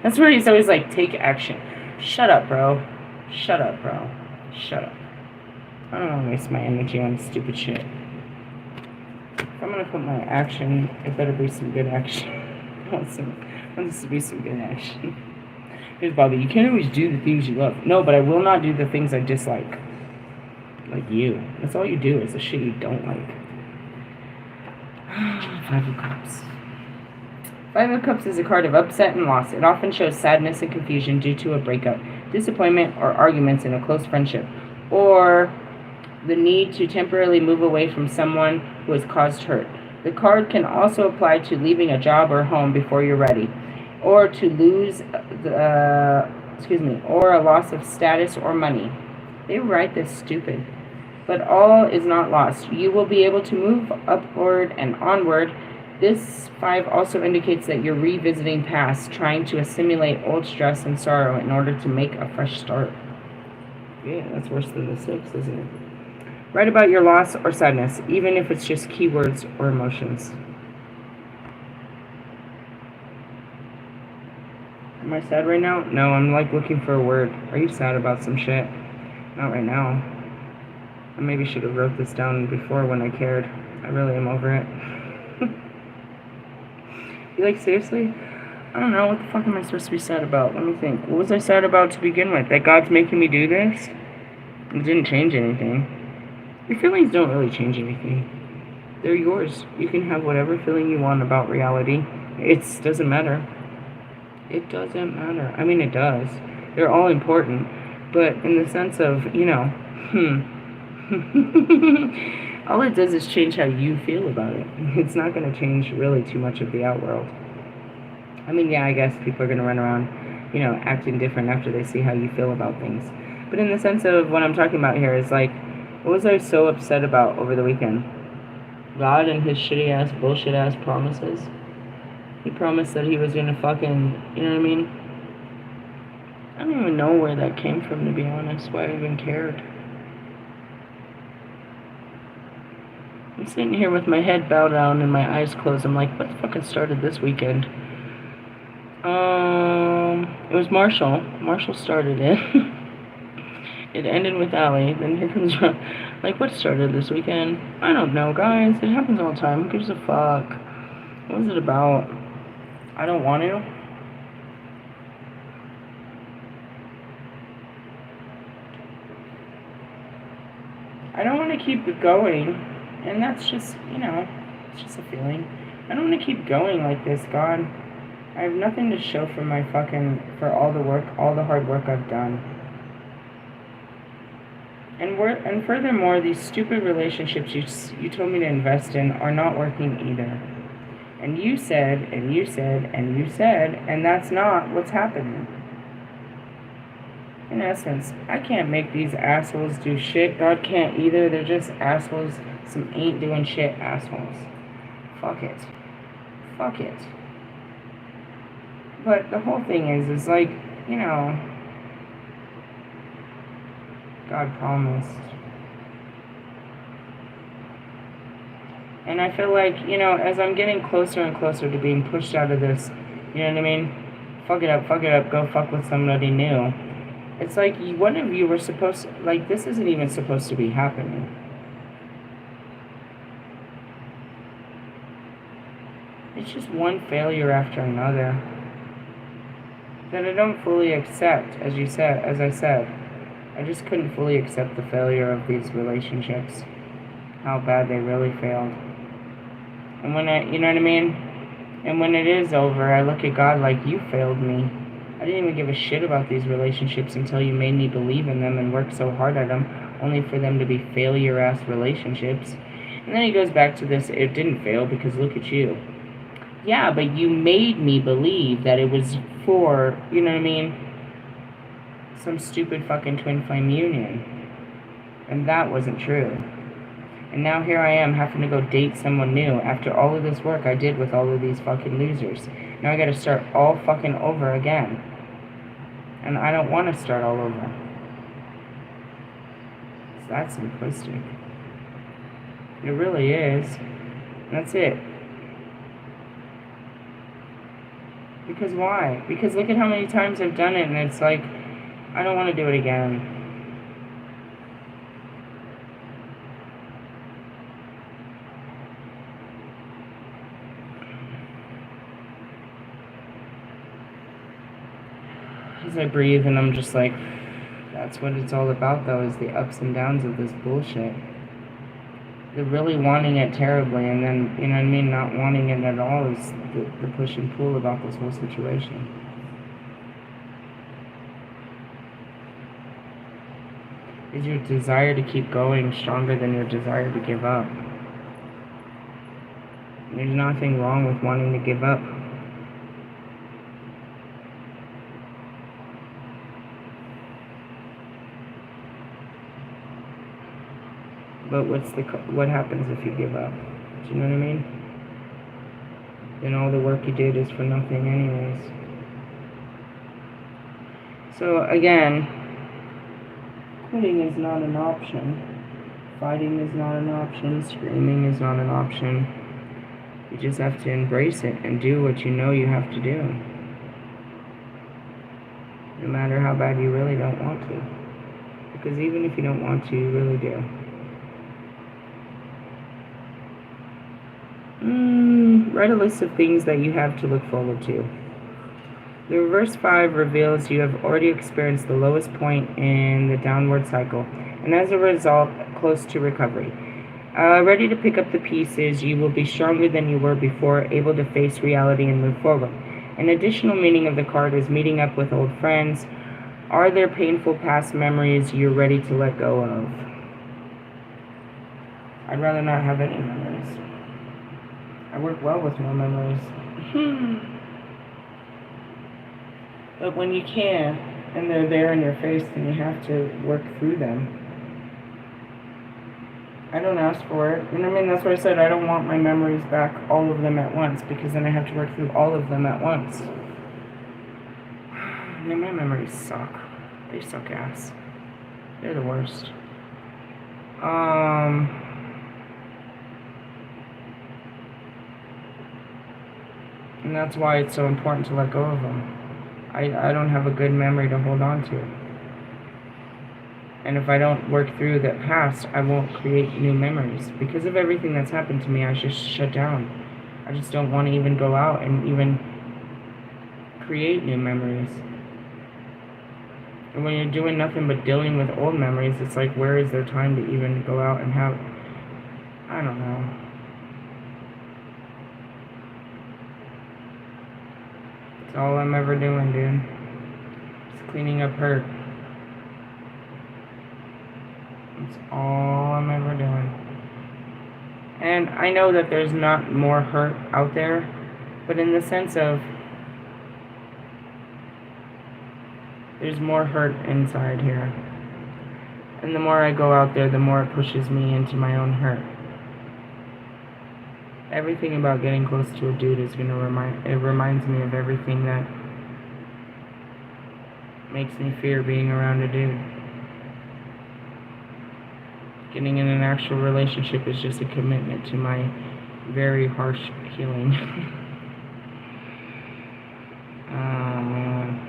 That's where he's always like, take action. Shut up, bro. Shut up, bro. Shut up. I don't want to waste my energy on stupid shit. If I'm gonna put my action, it better be some good action. I want this to be some good action. Here's Bobby. You can't always do the things you love. No, but I will not do the things I dislike. Like you. That's all you do is the shit you don't like. 5 of Cups. 5 of Cups is a card of upset and loss. It often shows sadness and confusion due to a breakup, disappointment, or arguments in a close friendship, or the need to temporarily move away from someone who has caused hurt. The card can also apply to leaving a job or home before you're ready, or to lose or a loss of status or money. They write this stupid. But all is not lost. You will be able to move upward and onward. This 5 also indicates that you're revisiting past, trying to assimilate old stress and sorrow in order to make a fresh start. Yeah, that's worse than the 6, isn't it? Write about your loss or sadness, even if it's just keywords or emotions. Am I sad right now? No, I'm like looking for a word. Are you sad about some shit? Not right now. I maybe should have wrote this down before when I cared. I really am over it. You like, seriously? I don't know. What the fuck am I supposed to be sad about? Let me think. What was I sad about to begin with? That God's making me do this? It didn't change anything. Your feelings don't really change anything. They're yours. You can have whatever feeling you want about reality. It doesn't matter. It doesn't matter. I mean, it does. They're all important. But in the sense of, all it does is change how you feel about it. It's not going to change really too much of the outworld. I mean, yeah, I guess people are going to run around, acting different after they see how you feel about things. But in the sense of what I'm talking about here is like, what was I so upset about over the weekend? God and his shitty ass, bullshit ass promises. He promised that he was going to fucking, you know what I mean? I don't even know where that came from, to be honest, why I even cared. I'm sitting here with my head bowed down and my eyes closed. I'm like, what the fuck started this weekend? It was Marshall. Marshall started it. It ended with Allie. Then here comes Ron. Like, what started this weekend? I don't know, guys. It happens all the time. Who gives a fuck? What was it about? I don't want to. I don't want to keep it going. And that's just, it's just a feeling. I don't want to keep going like this, God. I have nothing to show for for all the work, all the hard work I've done. And furthermore, these stupid relationships you told me to invest in are not working either. And you said, and you said, and you said, and that's not what's happening. In essence, I can't make these assholes do shit. God can't either. They're just assholes. Some ain't doing shit assholes. Fuck it. Fuck it. But the whole thing is like, you know, God promised. And I feel like, you know, as I'm getting closer and closer to being pushed out of this, you know what I mean? Fuck it up, go fuck with somebody new. It's like, one of you were supposed to, like, this isn't even supposed to be happening. It's just one failure after another that I don't fully accept, as I said. I just couldn't fully accept the failure of these relationships. How bad they really failed. And when you know what I mean? And when it is over, I look at God like, you failed me. I didn't even give a shit about these relationships until you made me believe in them and work so hard at them, only for them to be failure-ass relationships. And then he goes back to this, it didn't fail because look at you. Yeah, but you made me believe that it was for, you know what I mean, some stupid fucking twin flame union. And that wasn't true. And now here I am having to go date someone new after all of this work I did with all of these fucking losers. Now I gotta start all fucking over again. And I don't want to start all over. It's that simplistic. It really is. That's it. Because why? Because look at how many times I've done it and it's like, I don't want to do it again. As I breathe and I'm just like, that's what it's all about though, is the ups and downs of this bullshit. They're really wanting it terribly and then, you know what I mean, not wanting it at all is the push and pull about this whole situation. Is your desire to keep going stronger than your desire to give up? There's nothing wrong with wanting to give up. But what happens if you give up? Do you know what I mean? Then all the work you did is for nothing anyways. So again, quitting is not an option. Fighting is not an option. Screaming is not an option. You just have to embrace it and do what you know you have to do. No matter how bad you really don't want to. Because even if you don't want to, you really do. Write a list of things that you have to look forward to. The reverse 5 reveals you have already experienced the lowest point in the downward cycle, and as a result, close to recovery. Ready to pick up the pieces, you will be stronger than you were before, able to face reality and move forward. An additional meaning of the card is meeting up with old friends. Are there painful past memories you're ready to let go of? I'd rather not have any memories. I work well with no memories. But when you can, and they're there in your face, then you have to work through them. I don't ask for it. You know what I mean? That's why I said I don't want my memories back, all of them at once, because then I have to work through all of them at once. I mean, my memories suck. They suck ass. They're the worst. And that's why it's so important to let go of them. I don't have a good memory to hold on to. And if I don't work through that past, I won't create new memories. Because of everything that's happened to me, I just shut down. I just don't want to even go out and even create new memories. And when you're doing nothing but dealing with old memories, it's like, where is there time to even go out and have, I don't know. It's all I'm ever doing, dude. Just cleaning up hurt. It's all I'm ever doing. And I know that there's not more hurt out there, but in the sense of There's more hurt inside here. And the more I go out there, the more it pushes me into my own hurt. Everything about getting close to a dude is going to reminds me of everything that makes me fear being around a dude. Getting in an actual relationship is just a commitment to my very harsh healing. Oh, man.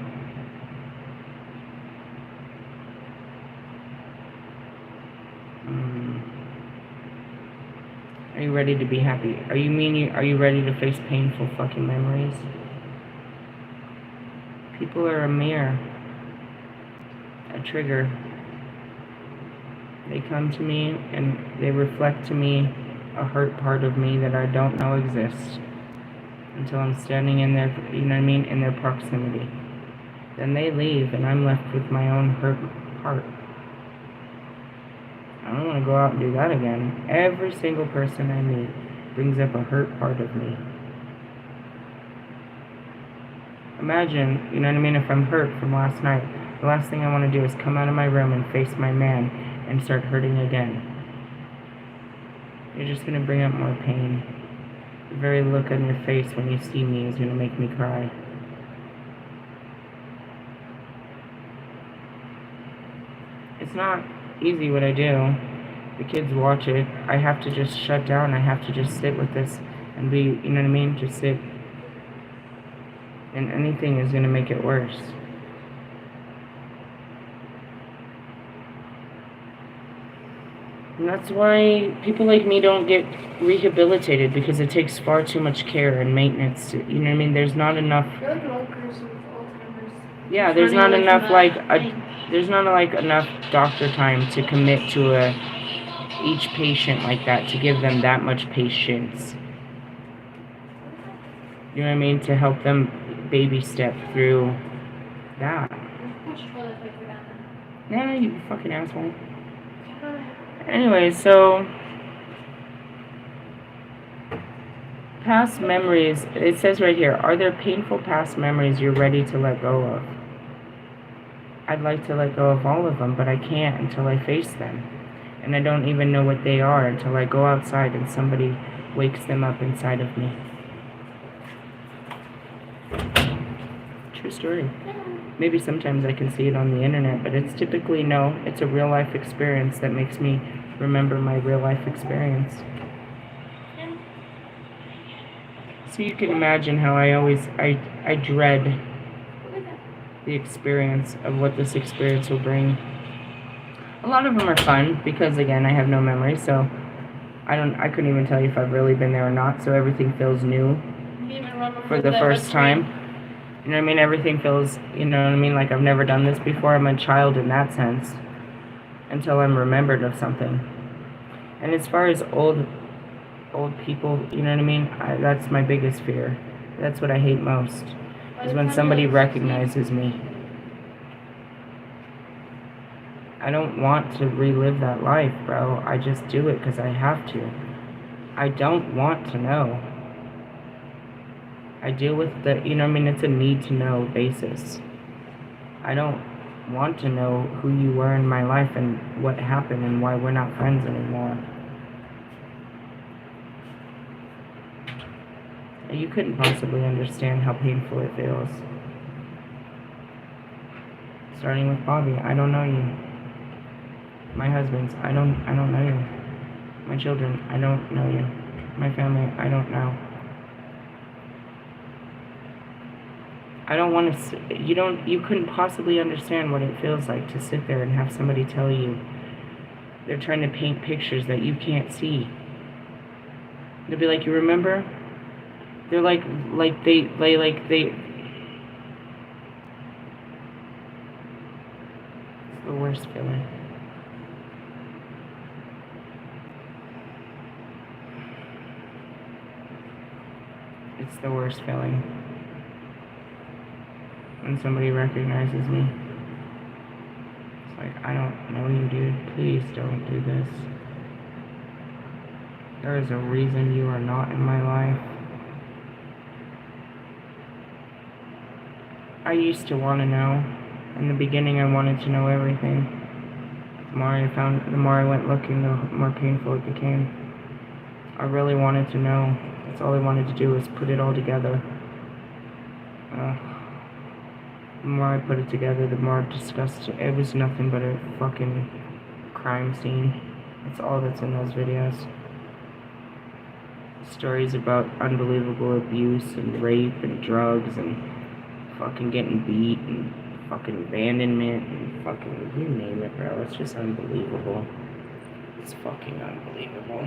Are you ready to be happy? Are you ready to face painful fucking memories? People are a mirror. A trigger. They come to me and they reflect to me a hurt part of me that I don't know exists until I'm standing in their, you know what I mean, in their proximity. Then they leave and I'm left with my own hurt part. I don't want to go out and do that again. Every single person I meet brings up a hurt part of me. Imagine, you know what I mean, if I'm hurt from last night, the last thing I want to do is come out of my room and face my man and start hurting again. You're just going to bring up more pain. The very look on your face when you see me is going to make me cry. It's not easy what I do. The kids watch it. I have to just shut down. I have to just sit with this and be, you know what I mean? Just sit. And anything is going to make it worse. And that's why people like me don't get rehabilitated, because it takes far too much care and maintenance to, you know what I mean? There's not enough. You're like an old person with Alzheimer's. Yeah, there's not enough there's not like enough doctor time to commit to each patient like that, to give them that much patience. You know what I mean? To help them baby step through that. Yeah, you fucking asshole. Anyway, so past memories, it says right here, are there painful past memories you're ready to let go of? I'd like to let go of all of them, but I can't until I face them. And I don't even know what they are until I go outside and somebody wakes them up inside of me. True story. Maybe sometimes I can see it on the internet, but it's typically it's a real life experience that makes me remember my real life experience. So you can imagine how I dread the experience of what this experience will bring. A lot of them are fun because, again, I have no memory, so I couldn't even tell you if I've really been there or not, so everything feels new for the first time. You know what I mean? Everything feels, you know what I mean, like I've never done this before. I'm a child in that sense until I'm remembered of something. And as far as old people, you know what I mean? That's my biggest fear. That's what I hate most, is when somebody recognizes me. I don't want to relive that life, bro. I just do it because I have to. I don't want to know. I deal with the, you know what I mean, it's a need to know basis. I don't want to know who you were in my life and what happened and why we're not friends anymore. You couldn't possibly understand how painful it feels. Starting with Bobby, I don't know you. My husband's, I don't know you. My children, I don't know you. My family, I don't know. I don't want to, you couldn't possibly understand what it feels like to sit there and have somebody tell you they're trying to paint pictures that you can't see. They'll be like, you remember? They're like they, it's the worst feeling. It's the worst feeling. When somebody recognizes me. It's like, I don't know you, dude. Please don't do this. There is a reason you are not in my life. I used to want to know. In the beginning, I wanted to know everything. The more I went looking, the more painful it became. I really wanted to know. That's all I wanted to do was put it all together. The more I put it together, the more disgusting. It was nothing but a fucking crime scene. That's all that's in those videos. Stories about unbelievable abuse and rape and drugs and fucking getting beat and fucking abandonment and fucking, you name it, bro. It's just unbelievable. It's fucking unbelievable.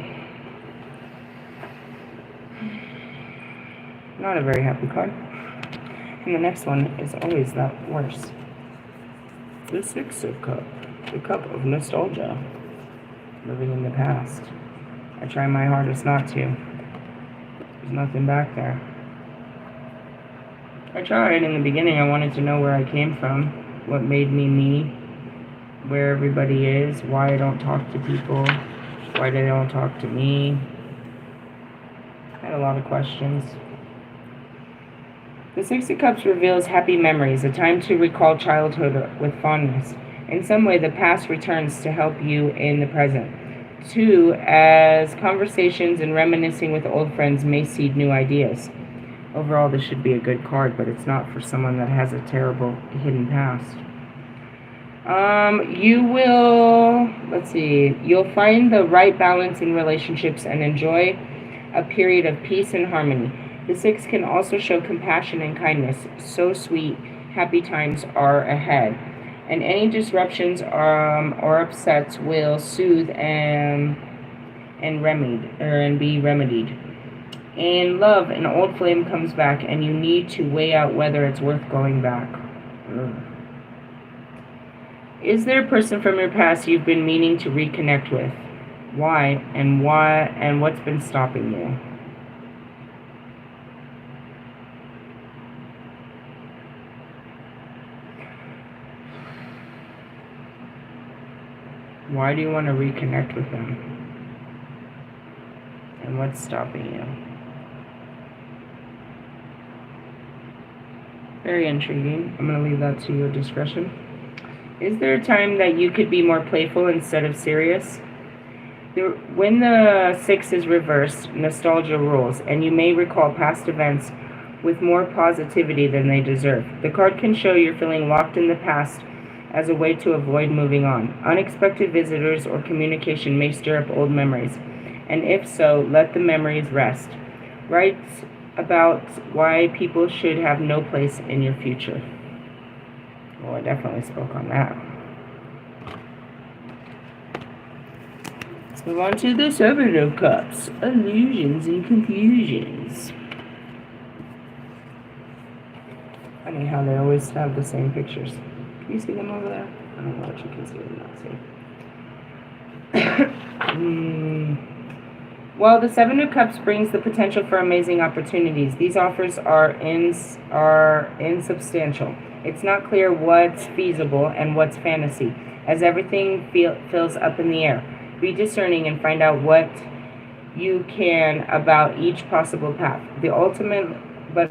Not a very happy card. And the next one is always that worse. The Six of Cups. The Cup of Nostalgia. Living in the past. I try my hardest not to. There's nothing back there. I tried in the beginning. I wanted to know where I came from, what made me me, where everybody is, why I don't talk to people, why they don't talk to me. I had a lot of questions. The Six of Cups reveals happy memories, a time to recall childhood with fondness. In some way, the past returns to help you in the present. 2, as conversations and reminiscing with old friends may seed new ideas. Overall, this should be a good card, but it's not for someone that has a terrible hidden past. You'll find the right balance in relationships and enjoy a period of peace and harmony. The 6 can also show compassion and kindness. So sweet, happy times are ahead. And any disruptions or upsets will soothe and be remedied. In love, an old flame comes back, and you need to weigh out whether it's worth going back. Is there a person from your past you've been meaning to reconnect with? Why and what's been stopping you? Why do you want to reconnect with them? And what's stopping you? Very intriguing. I'm going to leave that to your discretion. Is there a time that you could be more playful instead of serious? When the 6 is reversed, nostalgia rules, and you may recall past events with more positivity than they deserve. The card can show you're feeling locked in the past as a way to avoid moving on. Unexpected visitors or communication may stir up old memories, and if so, let the memories rest. Write about why people should have no place in your future. Well, I definitely spoke on that. Let's move on to the Seven of Cups. Illusions and confusions. Funny how they always have the same pictures. Can you see them over there? I don't know what you can see or not see. Well, the Seven of Cups brings the potential for amazing opportunities. These offers are insubstantial. It's not clear what's feasible and what's fantasy, as everything feels up in the air. Be discerning and find out what you can about each possible path. But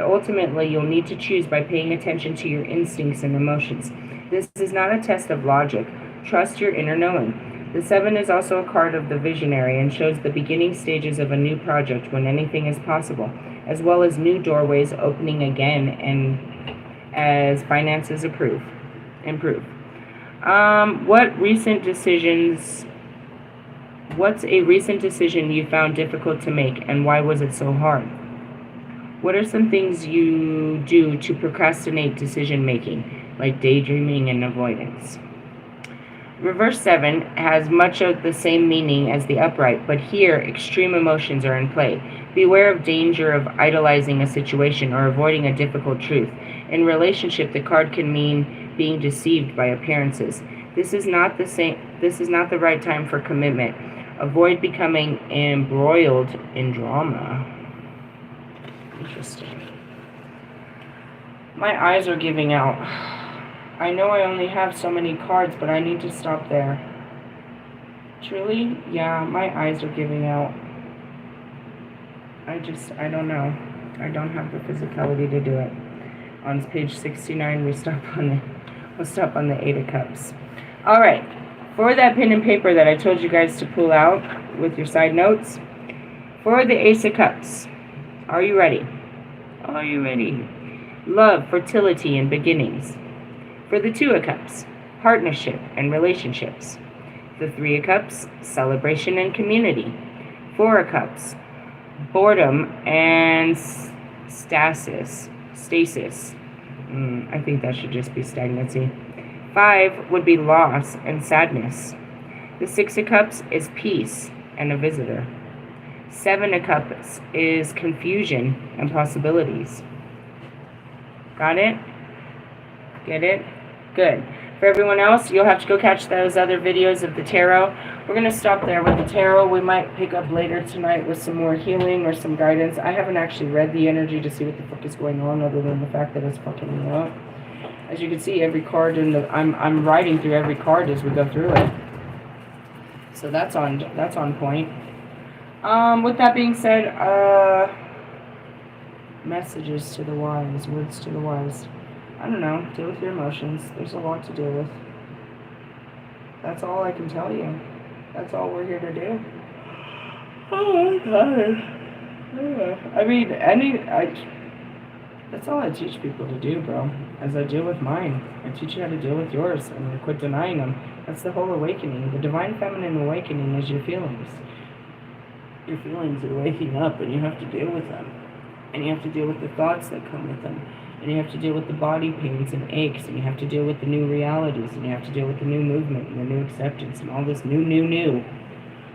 ultimately, you'll need to choose by paying attention to your instincts and emotions. This is not a test of logic. Trust your inner knowing. The 7 is also a card of the visionary and shows the beginning stages of a new project when anything is possible, as well as new doorways opening again and as finances improve. What's a recent decision you found difficult to make, and why was it so hard? What are some things you do to procrastinate decision making, like daydreaming and avoidance? Reverse 7 has much of the same meaning as the upright, but here extreme emotions are in play. Beware of danger of idolizing a situation or avoiding a difficult truth. In relationship, the card can mean being deceived by appearances. This is not the right time for commitment. Avoid becoming embroiled in drama. Interesting. My eyes are giving out. I know I only have so many cards, but I need to stop there. Truly? Yeah, my eyes are giving out. I don't know. I don't have the physicality to do it. On page 69, we stop on We'll stop on the 8 of Cups. All right. For that pen and paper that I told you guys to pull out with your side notes, for the Ace of Cups, are you ready? Are you ready? Love, fertility, and beginnings. For the 2 of Cups, partnership and relationships. The 3 of Cups, celebration and community. 4 of Cups, boredom and stasis. I think that should just be stagnancy. 5 would be loss and sadness. The 6 of Cups is peace and a visitor. 7 of Cups is confusion and possibilities. Got it? Get it? Good. For everyone else, you'll have to go catch those other videos of the tarot. We're going to stop there with the tarot. We might pick up later tonight with some more healing or some guidance. I haven't actually read the energy to see what the fuck is going on, other than the fact that it's fucking me up. As you can see, every card in the I'm writing through every card as we go through it. So that's on point. With that being said, messages to the wise, words to the wise. I don't know, deal with your emotions. There's a lot to deal with. That's all I can tell you. That's all we're here to do. Oh my God. I mean, that's all I teach people to do, bro. As I deal with mine, I teach you how to deal with yours, and quit denying them. That's the whole awakening. The divine feminine awakening is your feelings. Your feelings are waking up, and you have to deal with them. And you have to deal with the thoughts that come with them. And you have to deal with the body pains and aches, and you have to deal with the new realities, and you have to deal with the new movement and the new acceptance and all this new.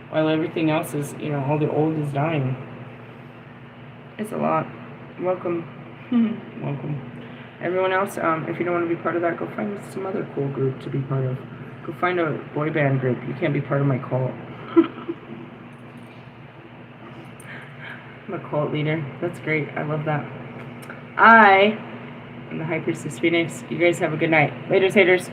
While everything else is, all the old is dying. It's a lot. Welcome. Welcome. Everyone else, if you don't want to be part of that, go find some other cool group to be part of. Go find a boy band group. You can't be part of my cult. I'm a cult leader. That's great. I love that. I'm the High Priestess Phoenix. You guys have a good night. Later, haters.